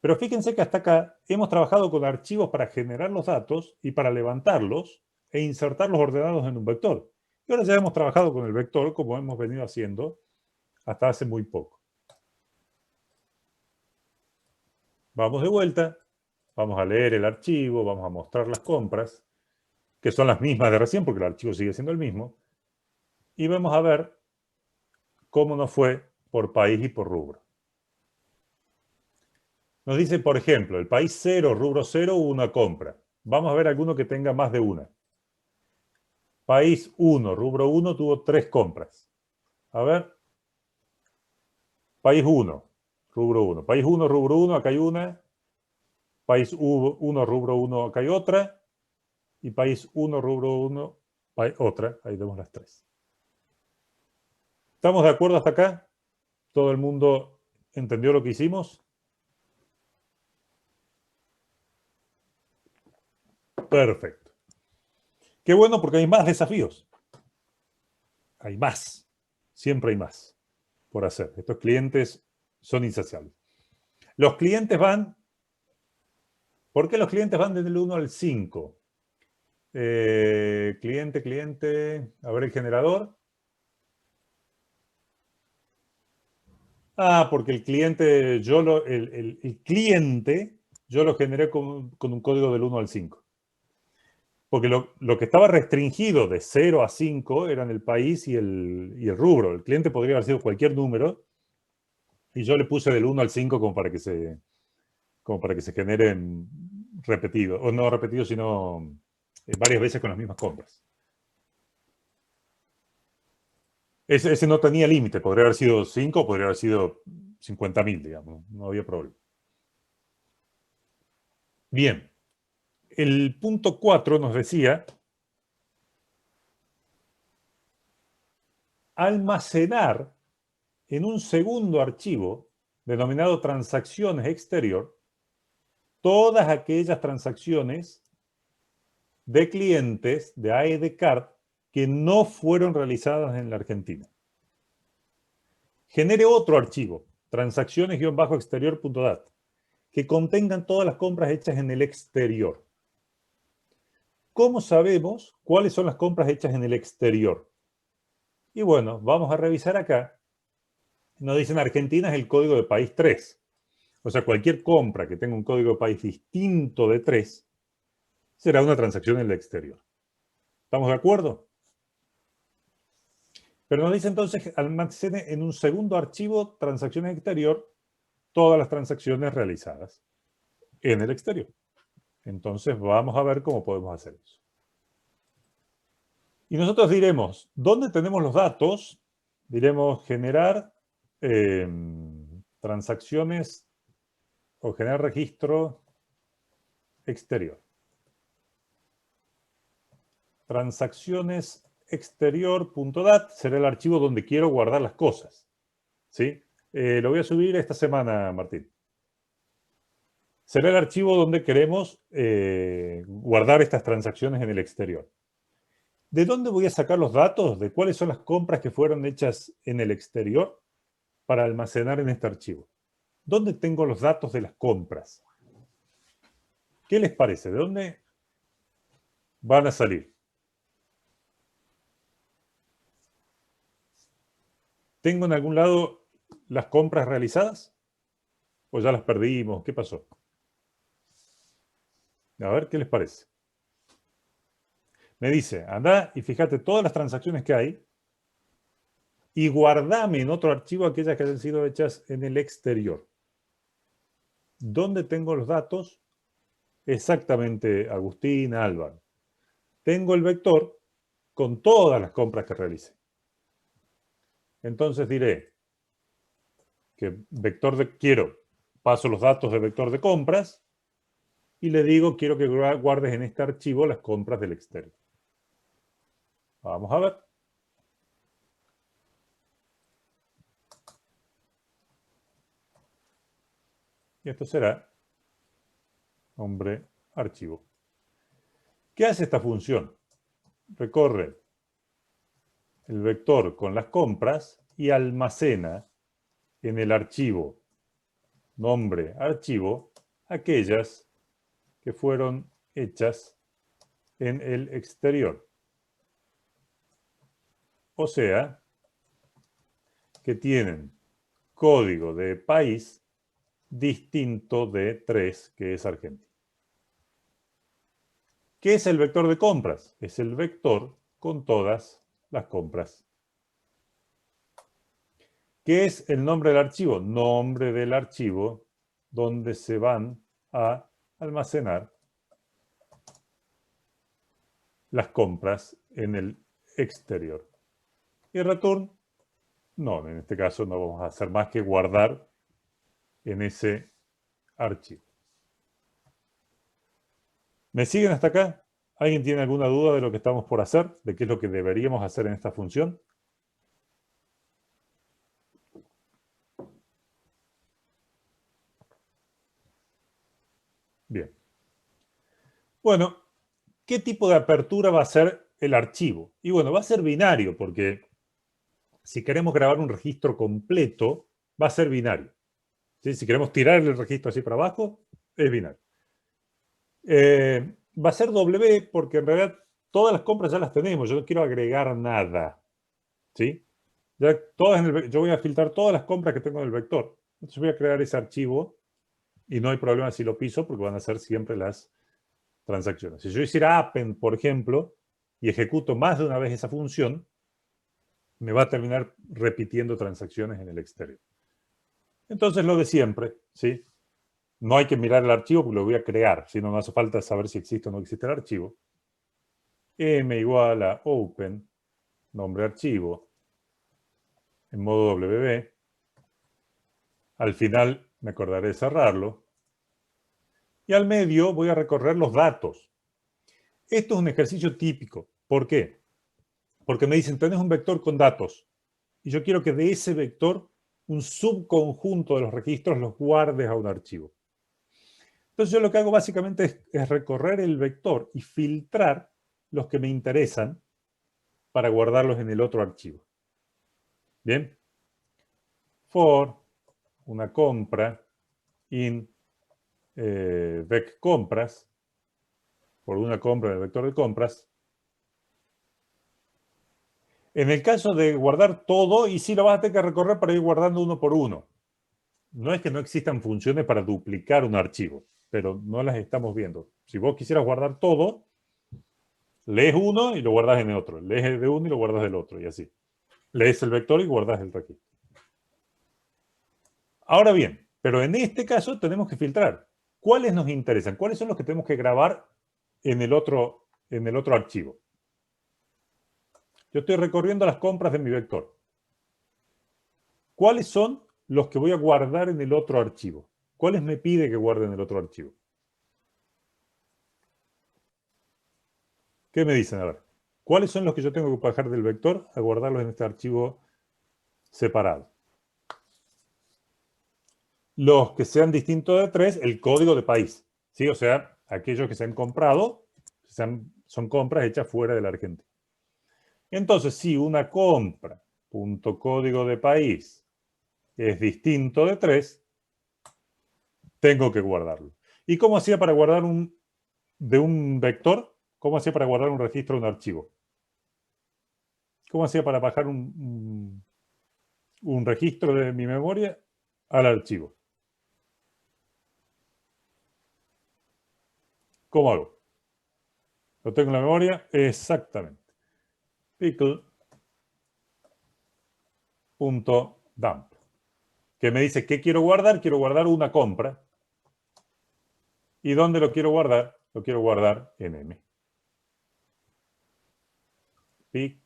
Pero fíjense que hasta acá hemos trabajado con archivos para generar los datos y para levantarlos e insertarlos ordenados en un vector. Y ahora ya hemos trabajado con el vector como hemos venido haciendo hasta hace muy poco. Vamos de vuelta Vamos a leer el archivo, vamos a mostrar las compras, que son las mismas de recién, porque el archivo sigue siendo el mismo, y vamos a ver cómo nos fue por país y por rubro. Nos dice, por ejemplo, el país 0, rubro 0, una compra. Vamos a ver alguno que tenga más de una. País 1, rubro 1, tuvo 3 compras. A ver. País 1, rubro 1. País 1, rubro 1, acá hay una. País 1, rubro 1, acá hay otra. Y país 1, rubro 1, otra. Ahí vemos las 3. ¿Estamos de acuerdo hasta acá? ¿Todo el mundo entendió lo que hicimos? Perfecto. Qué bueno porque hay más desafíos. Hay más. Siempre hay más por hacer. Estos clientes son insaciables. Los clientes van... ¿Por qué los clientes van desde el 1 al 5? Cliente. A ver el generador. Porque el cliente, el cliente, yo lo generé con un código del 1 al 5. Porque lo que estaba restringido de 0 a 5 eran el país y el rubro. El cliente podría haber sido cualquier número y yo le puse del 1 al 5 como para que se generen repetidos, o no repetidos, sino varias veces con las mismas compras. Ese no tenía límite, podría haber sido 5, podría haber sido 50.000, digamos, no había problema. Bien, el punto 4 nos decía almacenar en un segundo archivo denominado transacciones exterior todas aquellas transacciones de clientes de AED Card que no fueron realizadas en la Argentina. Genere otro archivo, transacciones-exterior.dat, que contengan todas las compras hechas en el exterior. ¿Cómo sabemos cuáles son las compras hechas en el exterior? Y bueno, vamos a revisar acá. Nos dicen Argentina es el código de país 3. O sea, cualquier compra que tenga un código de país distinto de 3 será una transacción en el exterior. ¿Estamos de acuerdo? Pero nos dice entonces almacene en un segundo archivo transacciones exterior todas las transacciones realizadas en el exterior. Entonces vamos a ver cómo podemos hacer eso. Y nosotros diremos, ¿dónde tenemos los datos? Diremos generar transacciones o generar registro exterior. Transacciones exterior.dat será el archivo donde quiero guardar las cosas. ¿Sí? Lo voy a subir esta semana, Martín. Será el archivo donde queremos guardar estas transacciones en el exterior. ¿De dónde voy a sacar los datos? ¿De cuáles son las compras que fueron hechas en el exterior para almacenar en este archivo? ¿Dónde tengo los datos de las compras? ¿Qué les parece? ¿De dónde van a salir? ¿Tengo en algún lado las compras realizadas? ¿O ya las perdimos? ¿Qué pasó? A ver, ¿qué les parece? Me dice, anda y fíjate todas las transacciones que hay y guardame en otro archivo aquellas que hayan sido hechas en el exterior. ¿Dónde tengo los datos? Exactamente, Agustín, Álvaro. Tengo el vector con todas las compras que realice. Entonces diré que vector de quiero, paso los datos de vector de compras y le digo quiero que guardes en este archivo las compras del exterior. Vamos a ver. Y esto será nombre archivo. ¿Qué hace esta función? Recorre el vector con las compras y almacena en el archivo nombre archivo aquellas que fueron hechas en el exterior. O sea, que tienen código de país distinto de 3, que es Argentina. ¿Qué es el vector de compras? Es el vector con todas las compras. ¿Qué es el nombre del archivo? Nombre del archivo donde se van a almacenar las compras en el exterior. Y return, no, en este caso no vamos a hacer más que guardar en ese archivo. ¿Me siguen hasta acá? ¿Alguien tiene alguna duda de lo que estamos por hacer? ¿De qué es lo que deberíamos hacer en esta función? Bien. Bueno, ¿qué tipo de apertura va a ser el archivo? Y bueno, va a ser binario, porque si queremos grabar un registro completo, va a ser binario. ¿Sí? Si queremos tirar el registro así para abajo, es binario. Va a ser W porque en realidad todas las compras ya las tenemos. Yo no quiero agregar nada. ¿Sí? Ya yo voy a filtrar todas las compras que tengo en el vector. Entonces voy a crear ese archivo y no hay problema si lo piso porque van a ser siempre las transacciones. Si yo hiciera append, por ejemplo, y ejecuto más de una vez esa función, me va a terminar repitiendo transacciones en el exterior. Entonces lo de siempre, ¿sí? No hay que mirar el archivo porque lo voy a crear, sino no hace falta saber si existe o no existe el archivo. M igual a open, nombre archivo, en modo WB. Al final me acordaré de cerrarlo. Y al medio voy a recorrer los datos. Esto es un ejercicio típico. ¿Por qué? Porque me dicen, tenés un vector con datos. Y yo quiero que de ese vector, un subconjunto de los registros los guardes a un archivo. Entonces yo lo que hago básicamente es recorrer el vector y filtrar los que me interesan para guardarlos en el otro archivo. Bien. For una compra in vec compras, por una compra en el vector de compras. En el caso de guardar todo, y sí lo vas a tener que recorrer para ir guardando uno por uno. No es que no existan funciones para duplicar un archivo, pero no las estamos viendo. Si vos quisieras guardar todo, lees uno y lo guardas en el otro. Lees de uno y lo guardas del otro, y así. Lees el vector y guardas el registro. Ahora bien, pero en este caso tenemos que filtrar. ¿Cuáles nos interesan? ¿Cuáles son los que tenemos que grabar en el otro archivo? Yo estoy recorriendo las compras de mi vector. ¿Cuáles son los que voy a guardar en el otro archivo? ¿Cuáles me pide que guarde en el otro archivo? ¿Qué me dicen? A ver, ¿cuáles son los que yo tengo que bajar del vector a guardarlos en este archivo separado? Los que sean distintos de 3, el código de país. ¿Sí? O sea, aquellos que se han comprado son compras hechas fuera de la Argentina. Entonces, si una compra, punto código de país, es distinto de 3, tengo que guardarlo. ¿Y cómo hacía para guardar de un vector? ¿Cómo hacía para guardar un registro de un archivo? ¿Cómo hacía para bajar un registro de mi memoria al archivo? ¿Cómo hago? ¿Lo tengo en la memoria? Exactamente. Pickle.dump. Que me dice qué quiero guardar. Quiero guardar una compra. ¿Y dónde lo quiero guardar? Lo quiero guardar en M. Pickle.dump.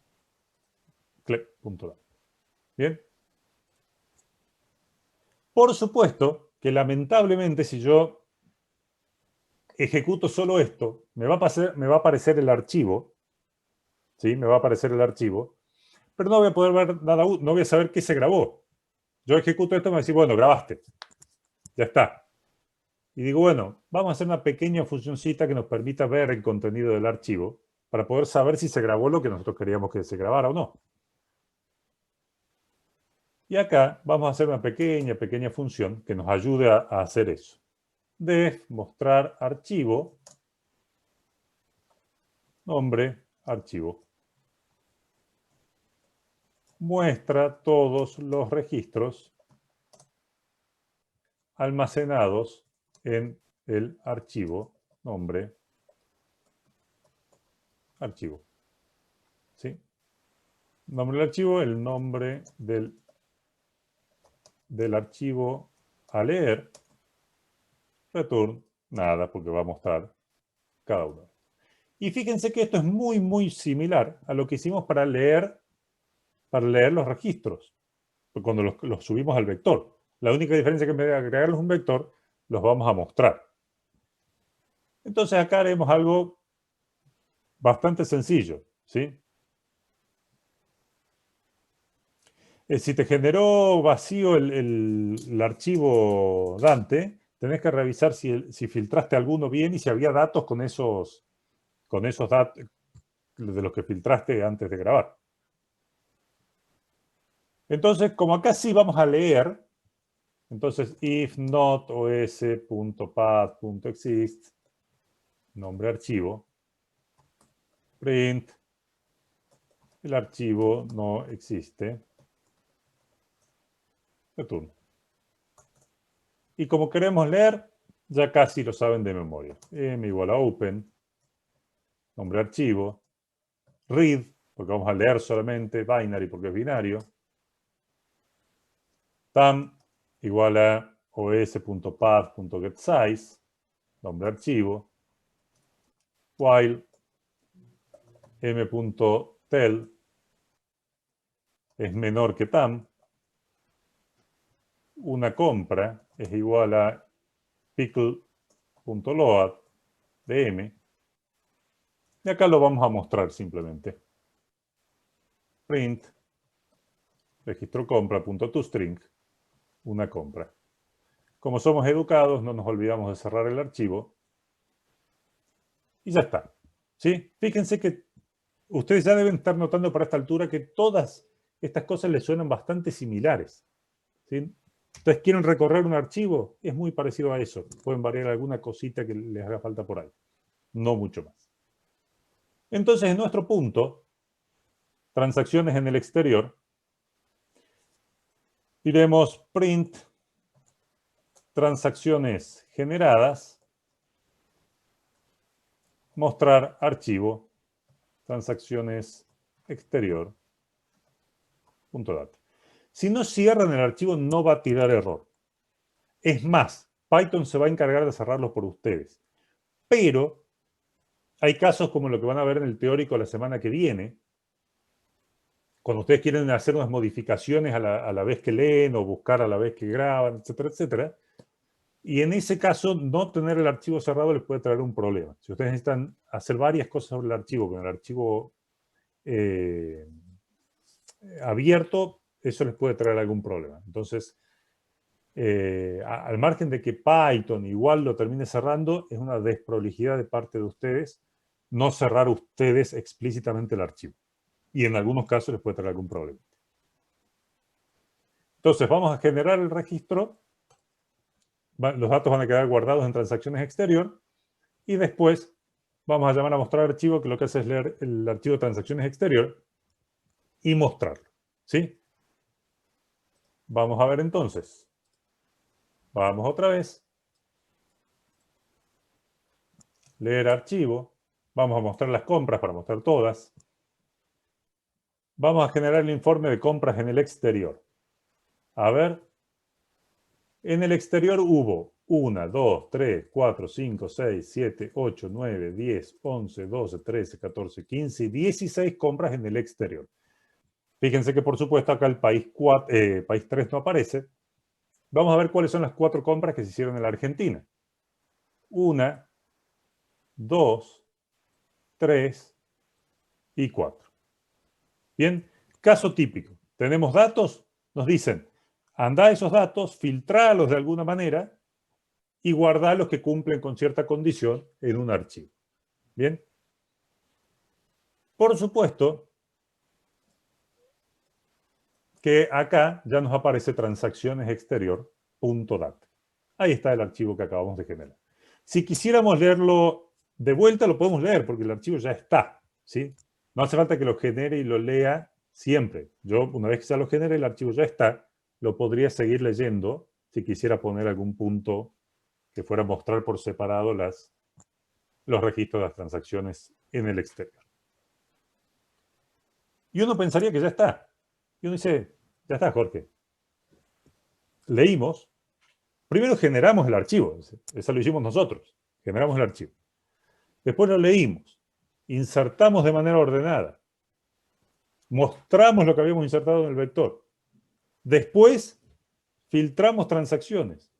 ¿Bien? Por supuesto que lamentablemente si yo ejecuto solo esto, me va a aparecer el archivo. ¿Sí? Me va a aparecer el archivo. Pero no voy a poder ver nada, no voy a saber qué se grabó. Yo ejecuto esto y me va a decir, bueno, grabaste. Ya está. Y digo, bueno, vamos a hacer una pequeña funcioncita que nos permita ver el contenido del archivo para poder saber si se grabó lo que nosotros queríamos que se grabara o no. Y acá vamos a hacer una pequeña función que nos ayude a hacer eso. Def mostrar archivo, nombre, archivo. Muestra todos los registros almacenados en el archivo, nombre, archivo. ¿Sí? Nombre del archivo, el nombre del archivo a leer. Return, nada, porque va a mostrar cada uno. Y fíjense que esto es muy, muy similar a lo que hicimos para leer los registros, cuando los subimos al vector. La única diferencia es que en vez de agregarlos un vector, los vamos a mostrar. Entonces acá haremos algo bastante sencillo, ¿sí? Si te generó vacío el archivo Dante, tenés que revisar si filtraste alguno bien y si había datos con esos datos de los que filtraste antes de grabar. Entonces, como acá sí vamos a leer, entonces if not os.path.exist, nombre archivo, print, el archivo no existe, return. Y como queremos leer, ya casi lo saben de memoria. M igual a open, nombre archivo, read, porque vamos a leer solamente binary porque es binario, tam igual a os.path.getSize, nombre archivo, while m.tell es menor que tam, una compra es igual a pickle.load de m, y acá lo vamos a mostrar simplemente. Print, registro compra.toString, una compra. Como somos educados, no nos olvidamos de cerrar el archivo. Y ya está. ¿Sí? Fíjense que ustedes ya deben estar notando para esta altura que todas estas cosas les suenan bastante similares. ¿Sí? Entonces, ¿quieren recorrer un archivo? Es muy parecido a eso. Pueden variar alguna cosita que les haga falta por ahí. No mucho más. Entonces, en nuestro punto, transacciones en el exterior, diremos print transacciones generadas, mostrar archivo, transacciones exterior, punto data. Si no cierran el archivo, no va a tirar error. Es más, Python se va a encargar de cerrarlos por ustedes. Pero hay casos como lo que van a ver en el teórico la semana que viene, cuando ustedes quieren hacer unas modificaciones a la vez que leen o buscar a la vez que graban, etcétera, etcétera. Y en ese caso, no tener el archivo cerrado les puede traer un problema. Si ustedes necesitan hacer varias cosas sobre el archivo, con el archivo abierto, eso les puede traer algún problema. Entonces, al margen de que Python igual lo termine cerrando, es una desprolijidad de parte de ustedes no cerrar ustedes explícitamente el archivo. Y en algunos casos les puede traer algún problema. Entonces, vamos a generar el registro. Los datos van a quedar guardados en transacciones exterior. Y después vamos a llamar a mostrar archivo, que lo que hace es leer el archivo de transacciones exterior y mostrarlo. ¿Sí? Vamos a ver entonces. Vamos otra vez. Leer archivo. Vamos a mostrar las compras para mostrar todas. Vamos a generar el informe de compras en el exterior. A ver. En el exterior hubo 1, 2, 3, 4, 5, 6, 7, 8, 9, 10, 11, 12, 13, 14, 15 y 16 compras en el exterior. Fíjense que, por supuesto, acá el país 3 no aparece. Vamos a ver cuáles son las 4 compras que se hicieron en la Argentina. 1, 2, 3 y 4. Bien, caso típico. Tenemos datos, nos dicen, anda esos datos, filtralos de alguna manera y guardar los que cumplen con cierta condición en un archivo. Bien. Por supuesto que acá ya nos aparece transacciones exterior.dat. Ahí está el archivo que acabamos de generar. Si quisiéramos leerlo de vuelta, lo podemos leer porque el archivo ya está, ¿sí? No hace falta que lo genere y lo lea siempre. Yo, una vez que ya lo genere, el archivo ya está, lo podría seguir leyendo si quisiera poner algún punto que fuera a mostrar por separado los registros de las transacciones en el exterior. Y uno pensaría que ya está. Y uno dice, ya está, Jorge. Leímos. Primero generamos el archivo. Eso lo hicimos nosotros. Generamos el archivo. Después lo leímos. Insertamos de manera ordenada. Mostramos lo que habíamos insertado en el vector. Después filtramos transacciones.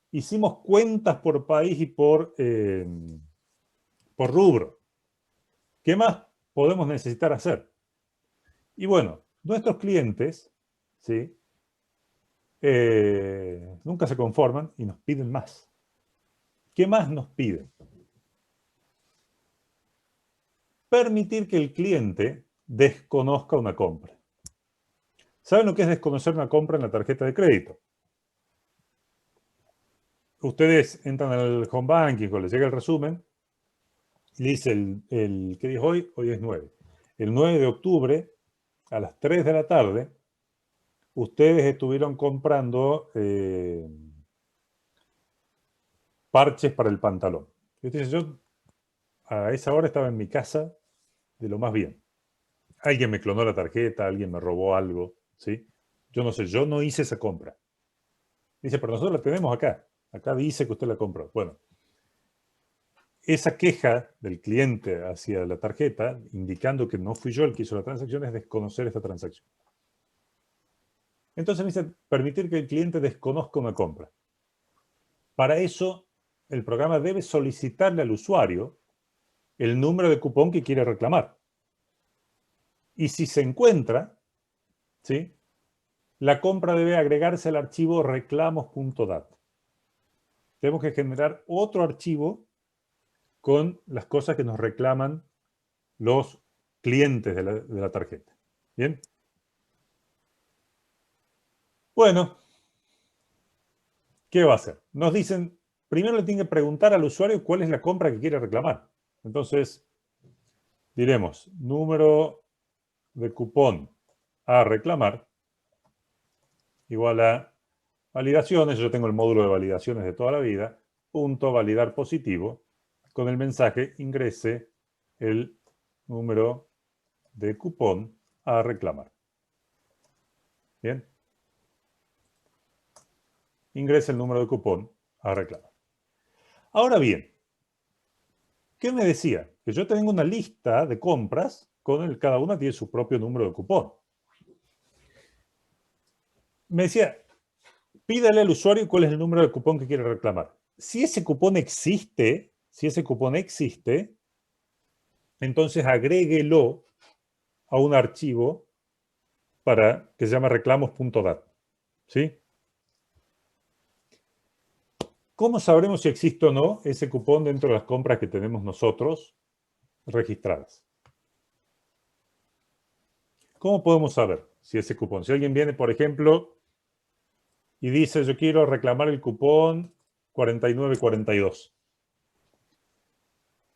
Hicimos cuentas por país y por rubro. ¿Qué más podemos necesitar hacer? Y bueno, nuestros clientes, ¿sí? Nunca se conforman y nos piden más. ¿Qué más nos piden? Permitir que el cliente desconozca una compra. ¿Saben lo que es desconocer una compra en la tarjeta de crédito? Ustedes entran al home banking, cuando les llega el resumen, y le dice ¿qué dijo hoy? Hoy es 9. El 9 de octubre, a las 3 de la tarde, ustedes estuvieron comprando parches para el pantalón. Y usted dice, yo a esa hora estaba en mi casa de lo más bien. Alguien me clonó la tarjeta, alguien me robó algo, ¿sí? Yo no sé, yo no hice esa compra. Dice, pero nosotros la tenemos acá. Acá dice que usted la compró. Bueno, esa queja del cliente hacia la tarjeta, indicando que no fui yo el que hizo la transacción, es desconocer esta transacción. Entonces me dice, permitir que el cliente desconozca una compra. Para eso, el programa debe solicitarle al usuario el número de cupón que quiere reclamar. Y si se encuentra, ¿sí?, la compra debe agregarse al archivo reclamos.dat. Tenemos que generar otro archivo con las cosas que nos reclaman los clientes de la tarjeta. ¿Bien? Bueno, ¿qué va a hacer? Nos dicen, primero le tienen que preguntar al usuario cuál es la compra que quiere reclamar. Entonces, diremos, número de cupón a reclamar igual a validaciones. Yo tengo el módulo de validaciones de toda la vida. Punto validar positivo. Con el mensaje ingrese el número de cupón a reclamar. Bien. Ingrese el número de cupón a reclamar. Ahora bien, ¿qué me decía? Que yo tengo una lista de compras con cada una tiene su propio número de cupón. Me decía, pídale al usuario cuál es el número de cupón que quiere reclamar. Si ese cupón existe, entonces agréguelo a un archivo que se llama reclamos.dat. ¿Sí? ¿Cómo sabremos si existe o no ese cupón dentro de las compras que tenemos nosotros registradas? ¿Cómo podemos saber si ese cupón? Si alguien viene, por ejemplo, y dice, yo quiero reclamar el cupón 4942.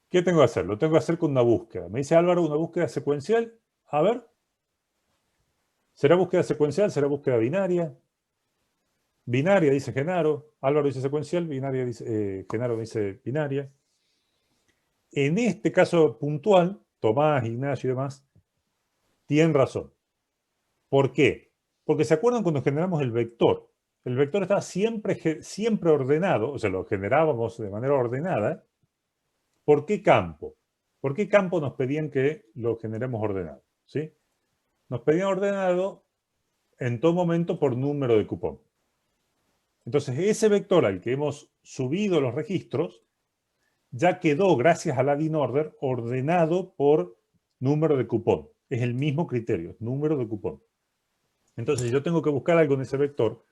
¿Qué tengo que hacer? Lo tengo que hacer con una búsqueda. Me dice Álvaro, una búsqueda secuencial. A ver. ¿Será búsqueda secuencial? ¿Será búsqueda binaria? Binaria, dice Genaro. Álvaro dice secuencial. Binaria dice, Genaro dice binaria. En este caso puntual, Tomás, Ignacio y demás, tienen razón. ¿Por qué? Porque ¿se acuerdan cuando generamos el vector? El vector estaba siempre ordenado, o sea, lo generábamos de manera ordenada. ¿Por qué campo? ¿Por qué campo nos pedían que lo generemos ordenado? ¿Sí? Nos pedían ordenado en todo momento por número de cupón. Entonces, ese vector al que hemos subido los registros ya quedó, gracias al add-in order, ordenado por número de cupón. Es el mismo criterio, número de cupón. Entonces, si yo tengo que buscar algo en ese vector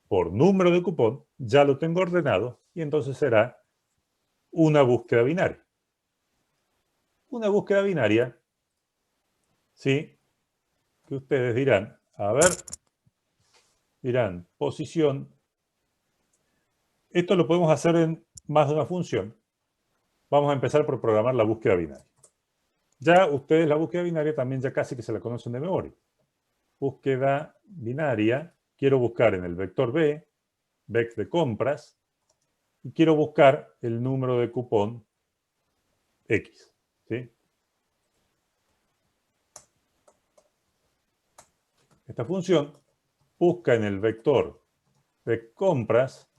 por número de cupón, ya lo tengo ordenado y entonces será una búsqueda binaria. Una búsqueda binaria, ¿sí?, que ustedes dirán, a ver, dirán, posición. Esto lo podemos hacer en más de una función. Vamos a empezar por programar la búsqueda binaria. Ya ustedes la búsqueda binaria también ya casi que se la conocen de memoria. Búsqueda binaria, quiero buscar en el vector B, vex de compras, y quiero buscar el número de cupón X. ¿Sí? Esta función busca en el vector de compras,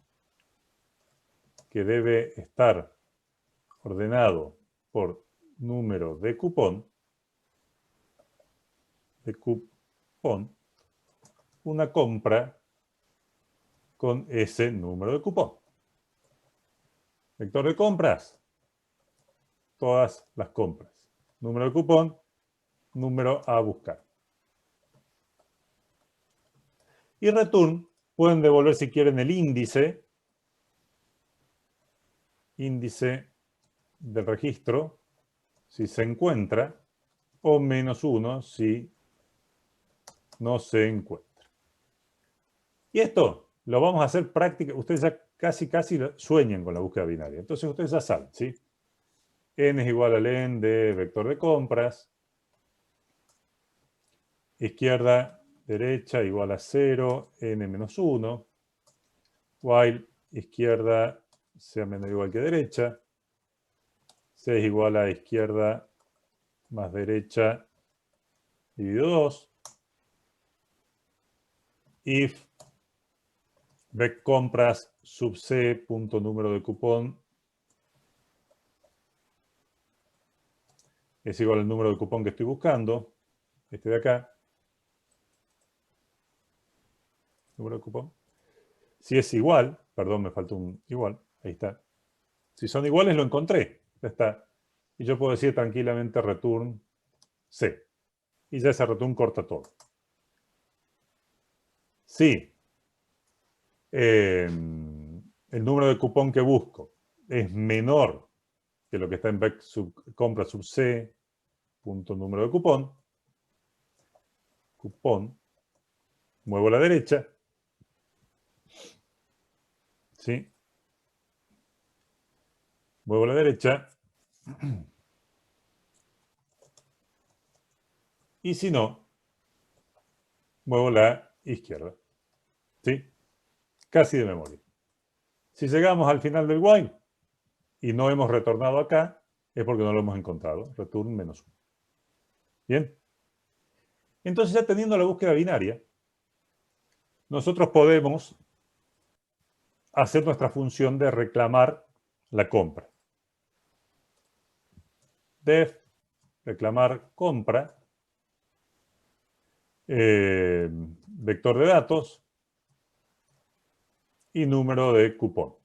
que debe estar ordenado por número de cupón, una compra con ese número de cupón. Vector de compras, todas las compras. Número de cupón, número a buscar. Y return, pueden devolver si quieren el índice del registro, si se encuentra, o -1 si no se encuentra. Y esto lo vamos a hacer práctica. Ustedes ya casi sueñan con la búsqueda binaria. Entonces ustedes ya saben, ¿sí? N es igual al N de vector de compras. Izquierda, derecha igual a 0, N menos 1. While izquierda sea menor o igual que derecha. C es igual a izquierda más derecha dividido 2. If vec compras sub C punto número de cupón es igual al número de cupón que estoy buscando, este de acá. Número de cupón. Si es igual, perdón, me faltó un igual, ahí está. Si son iguales, lo encontré, ya está. Y yo puedo decir tranquilamente return C. Y ya ese return corta todo. Si el número de cupón que busco es menor que lo que está en vec compra sub C, punto número de cupón, muevo a la derecha, ¿sí? Muevo a la derecha, y si no, muevo la izquierda, ¿sí? Casi de memoria. Si llegamos al final del while y no hemos retornado acá, es porque no lo hemos encontrado. Return -1. ¿Bien? Entonces, ya teniendo la búsqueda binaria, nosotros podemos hacer nuestra función de reclamar la compra. Def, reclamar compra, vector de datos y número de cupón.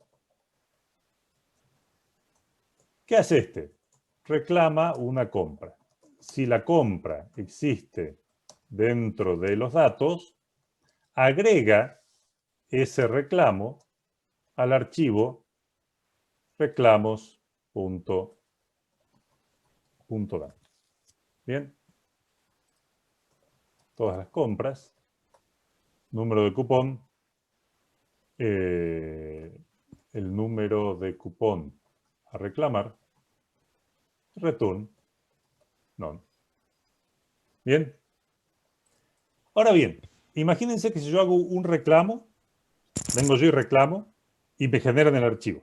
¿Qué hace este? Reclama una compra. Si la compra existe dentro de los datos, agrega ese reclamo al archivo reclamos.datos. Bien. Todas las compras. Número de cupón. El número de cupón a reclamar. Return. None. Bien. Ahora bien, imagínense que si yo hago un reclamo, vengo yo y reclamo, y me generan el archivo.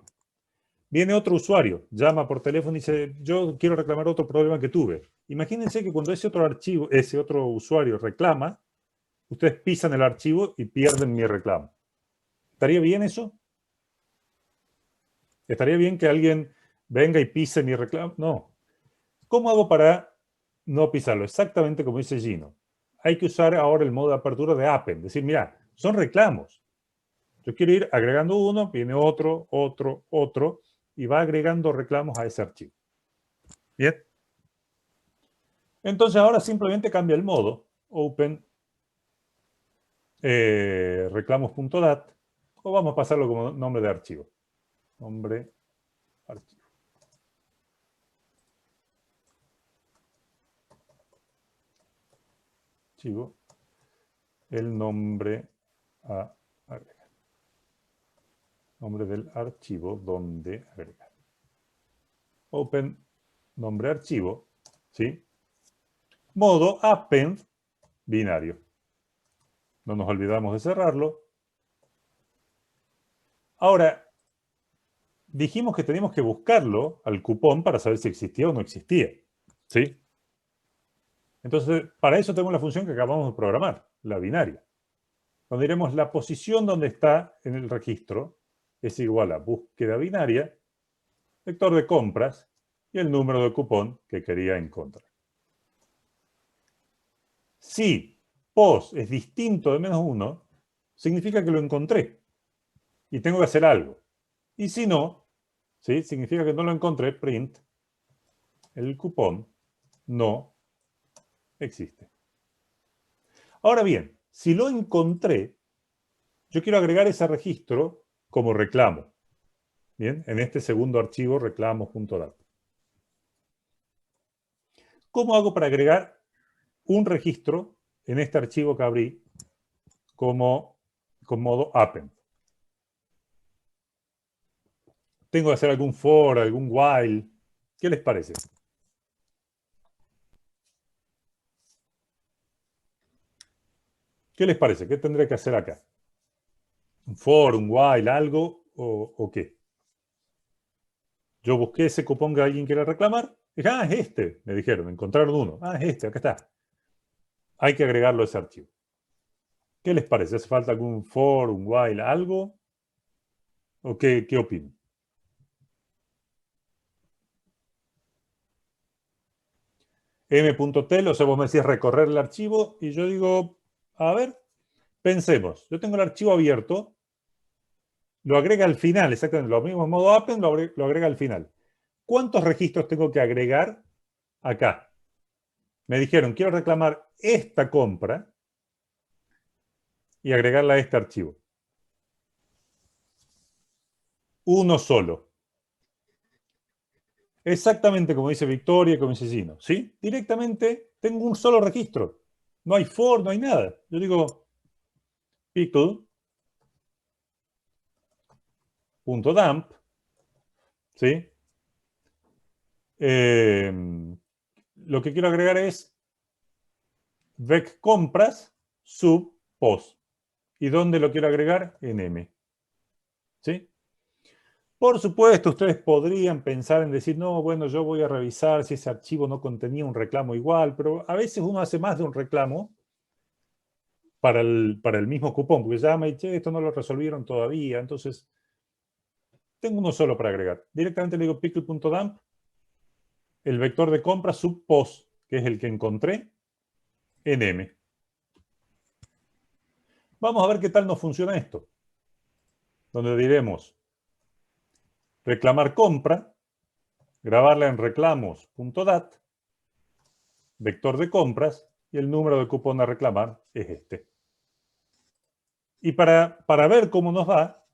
Viene otro usuario, llama por teléfono y dice, yo quiero reclamar otro problema que tuve. Imagínense que cuando ese otro usuario reclama, ustedes pisan el archivo y pierden mi reclamo. ¿Estaría bien eso? ¿Estaría bien que alguien venga y pise mi reclamo? No. ¿Cómo hago para no pisarlo? Exactamente como dice Gino. Hay que usar ahora el modo de apertura de append. Decir, mira, son reclamos. Yo quiero ir agregando uno, viene otro, y va agregando reclamos a ese archivo. Bien. Entonces ahora simplemente cambia el modo. Open reclamos.dat, o vamos a pasarlo como nombre de archivo. Nombre archivo. Archivo. El nombre a agregar. Nombre del archivo donde agregar. Open nombre archivo, ¿sí? Modo append binario. No nos olvidamos de cerrarlo. Ahora, dijimos que teníamos que buscarlo al cupón para saber si existía o no existía, ¿sí? Entonces, para eso tengo la función que acabamos de programar, la binaria. Donde diremos la posición donde está en el registro es igual a búsqueda binaria, vector de compras y el número de cupón que quería encontrar. Si POS es distinto de -1, significa que lo encontré y tengo que hacer algo. Y si no, ¿sí? Significa que no lo encontré, print, el cupón no existe. Ahora bien, si lo encontré, yo quiero agregar ese registro como reclamo. Bien, en este segundo archivo reclamo.dat. ¿Cómo hago para agregar un registro en este archivo que abrí con modo append? Tengo que hacer algún for, algún while. ¿Qué les parece? ¿Qué les parece? ¿Qué tendré que hacer acá? ¿Un for, un while, algo o qué? Yo busqué ese cupón que alguien quiere reclamar. Dije, ah, es este. Me dijeron, encontraron uno. Ah, es este, acá está. Hay que agregarlo a ese archivo. ¿Qué les parece? ¿Hace falta algún for, un while, algo? ¿O qué opinan? M.tel, o sea, vos me decís recorrer el archivo y yo digo, a ver, pensemos. Yo tengo el archivo abierto, lo agrega al final, exactamente, lo mismo en modo append, lo agrega al final. ¿Cuántos registros tengo que agregar acá? Me dijeron, quiero reclamar esta compra y agregarla a este archivo. Uno solo. Exactamente como dice Victoria, como dice Gino. ¿Sí? Directamente tengo un solo registro. No hay for, no hay nada. Yo digo pickle.dump, ¿sí? Lo que quiero agregar es vec compras sub post. ¿Y dónde lo quiero agregar? En M. ¿Sí? Por supuesto, ustedes podrían pensar en decir, no, bueno, yo voy a revisar si ese archivo no contenía un reclamo igual, pero a veces uno hace más de un reclamo para el mismo cupón, porque llama y, che, esto no lo resolvieron todavía, entonces tengo uno solo para agregar. Directamente le digo pickle.dump, el vector de compra sub post, que es el que encontré, en M. Vamos a ver qué tal nos funciona esto. Donde diremos reclamar compra, grabarla en reclamos.dat, vector de compras, y el número de cupón a reclamar es este. Y para ver cómo nos va,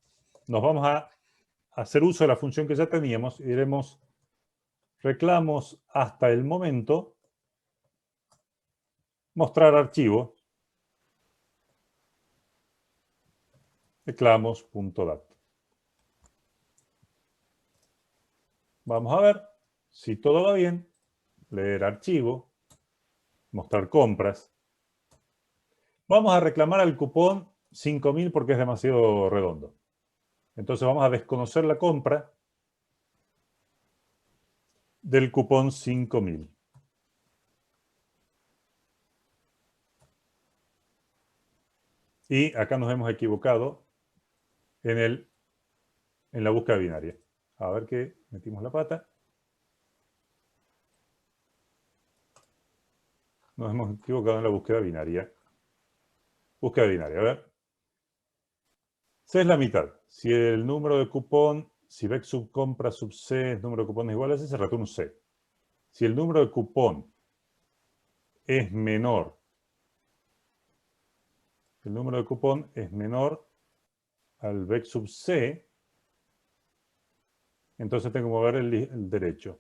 nos vamos a hacer uso de la función que ya teníamos y diremos reclamos hasta el momento, mostrar archivo, reclamos.dat. Vamos a ver si todo va bien, leer archivo, mostrar compras. Vamos a reclamar al cupón 5.000 porque es demasiado redondo. Entonces vamos a desconocer la compra del cupón 5.000. Y acá nos hemos equivocado en la búsqueda binaria. A ver que metimos la pata. Nos hemos equivocado en la búsqueda binaria. Búsqueda binaria, a ver. C es la mitad. Si el número de cupón, si vec sub compra sub C es número de cupones igual a C, se retorna un C. Si el número de cupón es menor, el número de cupón es menor al vec sub C, entonces tengo que mover el derecho.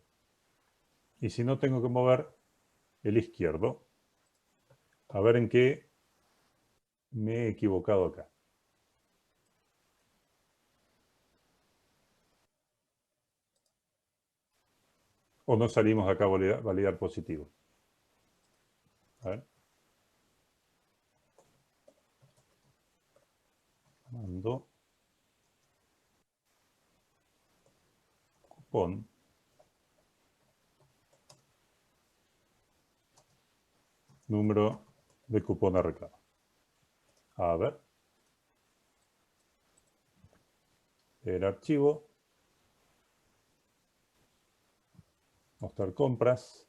Y si no, tengo que mover el izquierdo. A ver en qué me he equivocado acá. O no salimos acá a validar positivo. A ver. Mando cupón. número de cupón a reclamar. A ver. El archivo. Mostrar compras.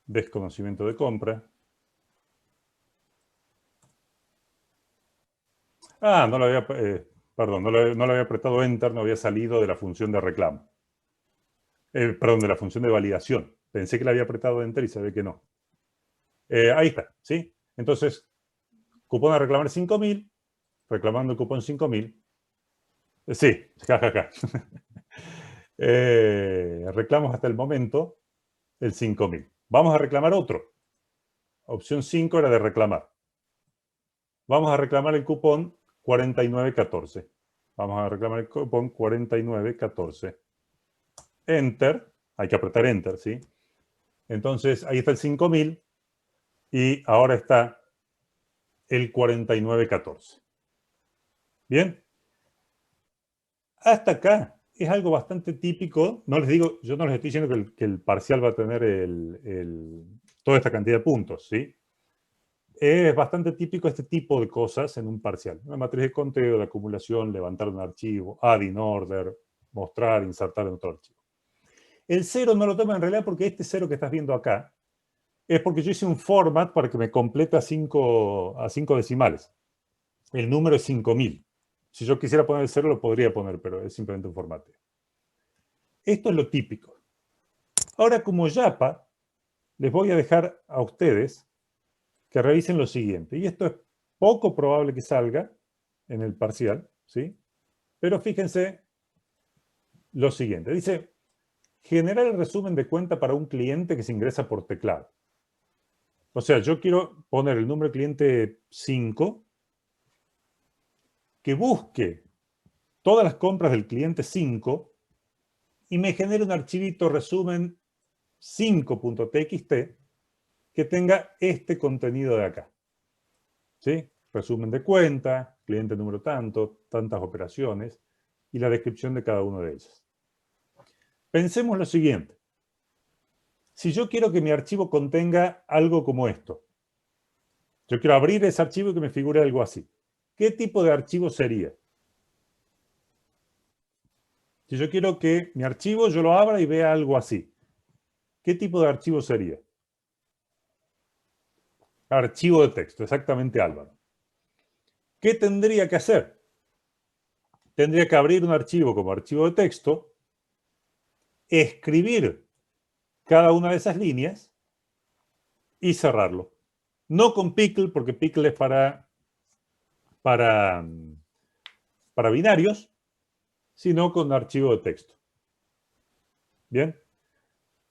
Desconocimiento de compra. Ah, no lo había, perdón, no le había apretado Enter, no había salido de la función de reclamo. Perdón, de la función de validación. Pensé que le había apretado Enter y se ve que no. Ahí está, ¿sí? Entonces, cupón a reclamar 5.000, reclamando el cupón 5.000. Sí, jajaja. Reclamos hasta el momento el 5.000. Vamos a reclamar otro. Opción 5 era de reclamar. Vamos a reclamar el cupón 4914. Vamos a reclamar el cupón 4914. Enter. Hay que apretar Enter, ¿sí? Entonces, ahí está el 5.000 y ahora está el 4914. ¿Bien? Hasta acá es algo bastante típico. No les digo, yo no les estoy diciendo que el parcial va a tener toda esta cantidad de puntos, ¿sí? Es bastante típico este tipo de cosas en un parcial. Una matriz de conteo, de acumulación, levantar un archivo, add in order, mostrar, insertar en otro archivo. El 0 no lo toma en realidad porque este 0 que estás viendo acá es porque yo hice un format para que me complete a 5 decimales. El número es 5.000. Si yo quisiera poner el 0 lo podría poner, pero es simplemente un formateo. Esto es lo típico. Ahora, como Japa, les voy a dejar a ustedes que revisen lo siguiente. Y esto es poco probable que salga en el parcial, ¿sí? Pero fíjense lo siguiente. Dice, generar el resumen de cuenta para un cliente que se ingresa por teclado. O sea, yo quiero poner el número de cliente 5, que busque todas las compras del cliente 5 y me genere un archivito resumen 5.txt que tenga este contenido de acá. ¿Sí? Resumen de cuenta, cliente número tanto, tantas operaciones y la descripción de cada una de ellas. Pensemos lo siguiente. Si yo quiero que mi archivo contenga algo como esto, yo quiero abrir ese archivo y que me figure algo así. ¿Qué tipo de archivo sería? Si yo quiero que mi archivo yo lo abra y vea algo así, ¿qué tipo de archivo sería? Archivo de texto, exactamente, Álvaro. ¿Qué tendría que hacer? Tendría que abrir un archivo como archivo de texto, escribir cada una de esas líneas y cerrarlo. No con Pickle, porque Pickle es para binarios, sino con archivo de texto. Bien.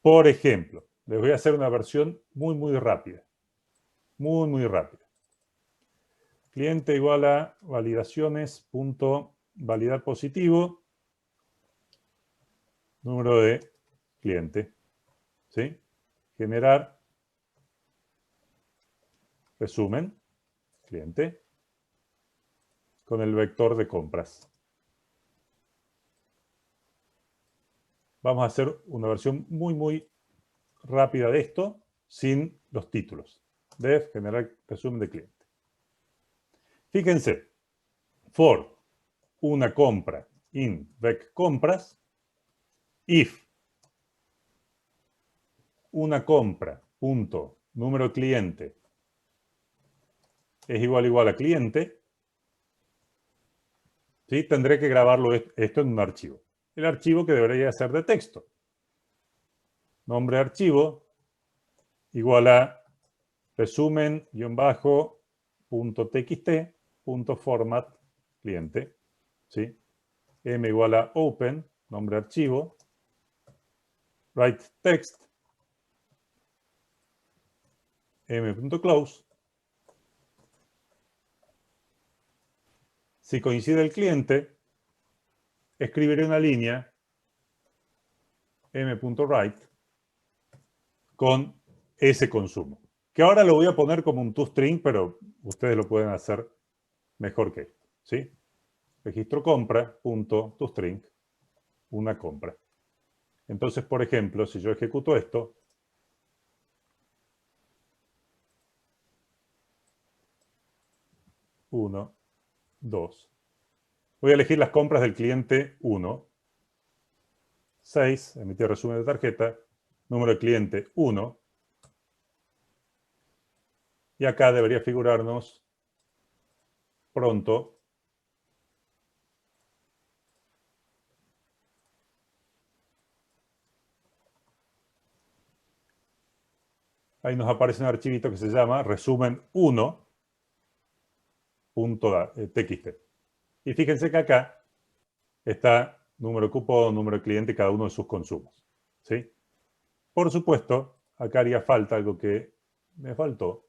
Por ejemplo, les voy a hacer una versión muy rápida. Muy rápida. Cliente igual a validaciones.validar positivo, número de cliente. ¿Sí? Generar resumen, cliente, con el vector de compras. Vamos a hacer una versión muy rápida de esto, sin los títulos. Def, generar resumen de cliente. Fíjense, for una compra in vec compras, if una compra punto número cliente es igual a cliente, ¿sí? Tendré que grabarlo esto en un archivo. El archivo que debería ser de texto. Nombre de archivo igual a resumen-.txt.format cliente. ¿Sí? M igual a open, nombre de archivo. Write text. M.close. Si coincide el cliente, escribiré una línea m.write con ese consumo. Que ahora lo voy a poner como un toString, pero ustedes lo pueden hacer mejor que esto. ¿Sí? Registro compra, punto, toString, una compra. Entonces, por ejemplo, si yo ejecuto esto, 1, 2. Voy a elegir las compras del cliente 1. 6, emitir resumen de tarjeta. Número de cliente 1. Y acá debería figurarnos pronto. Ahí nos aparece un archivito que se llama resumen1.txt. Y fíjense que acá está número de cupo, número de cliente, cada uno de sus consumos. ¿Sí? Por supuesto, acá haría falta algo que me faltó.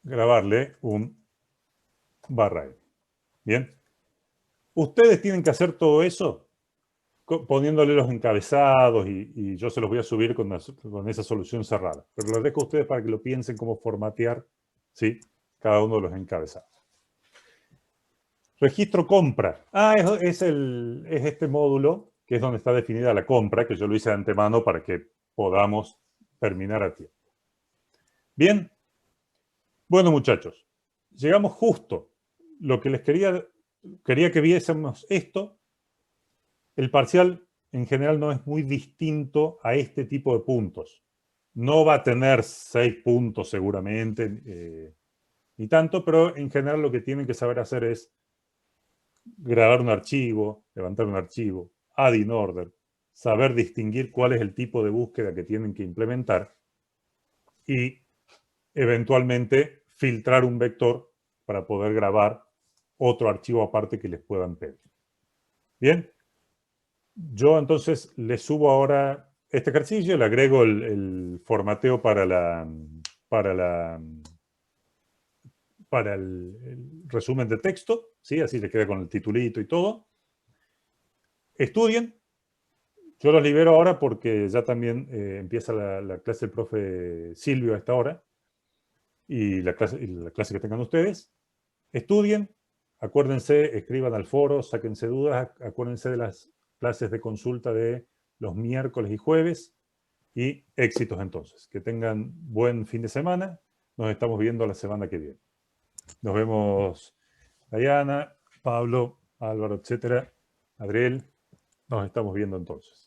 Grabarle un barra N. Bien. Ustedes tienen que hacer todo eso poniéndole los encabezados y yo se los voy a subir con esa solución cerrada. Pero les dejo a ustedes para que lo piensen cómo formatear, ¿sí?, cada uno de los encabezados. Registro compra. Es este módulo que es donde está definida la compra, que yo lo hice de antemano para que podamos terminar a tiempo. Bien. Bueno, muchachos, llegamos justo. Lo que les quería que viésemos esto. El parcial en general no es muy distinto a este tipo de puntos. No va a tener 6 puntos seguramente, ni tanto, pero en general lo que tienen que saber hacer es grabar un archivo, levantar un archivo, add in order, saber distinguir cuál es el tipo de búsqueda que tienen que implementar y eventualmente filtrar un vector para poder grabar otro archivo aparte que les puedan pedir. Bien. Yo entonces le subo ahora este ejercicio, le agrego el formateo para el resumen de texto, ¿sí? Así les queda con el titulito y todo. Estudien. Yo los libero ahora porque ya también empieza la clase del profe Silvio a esta hora y la clase que tengan ustedes. Estudien, acuérdense, escriban al foro, sáquense dudas, acuérdense de las clases de consulta de los miércoles y jueves y éxitos entonces. Que tengan buen fin de semana. Nos estamos viendo la semana que viene. Nos vemos, Diana, Pablo, Álvaro, etcétera. Adriel, nos estamos viendo entonces.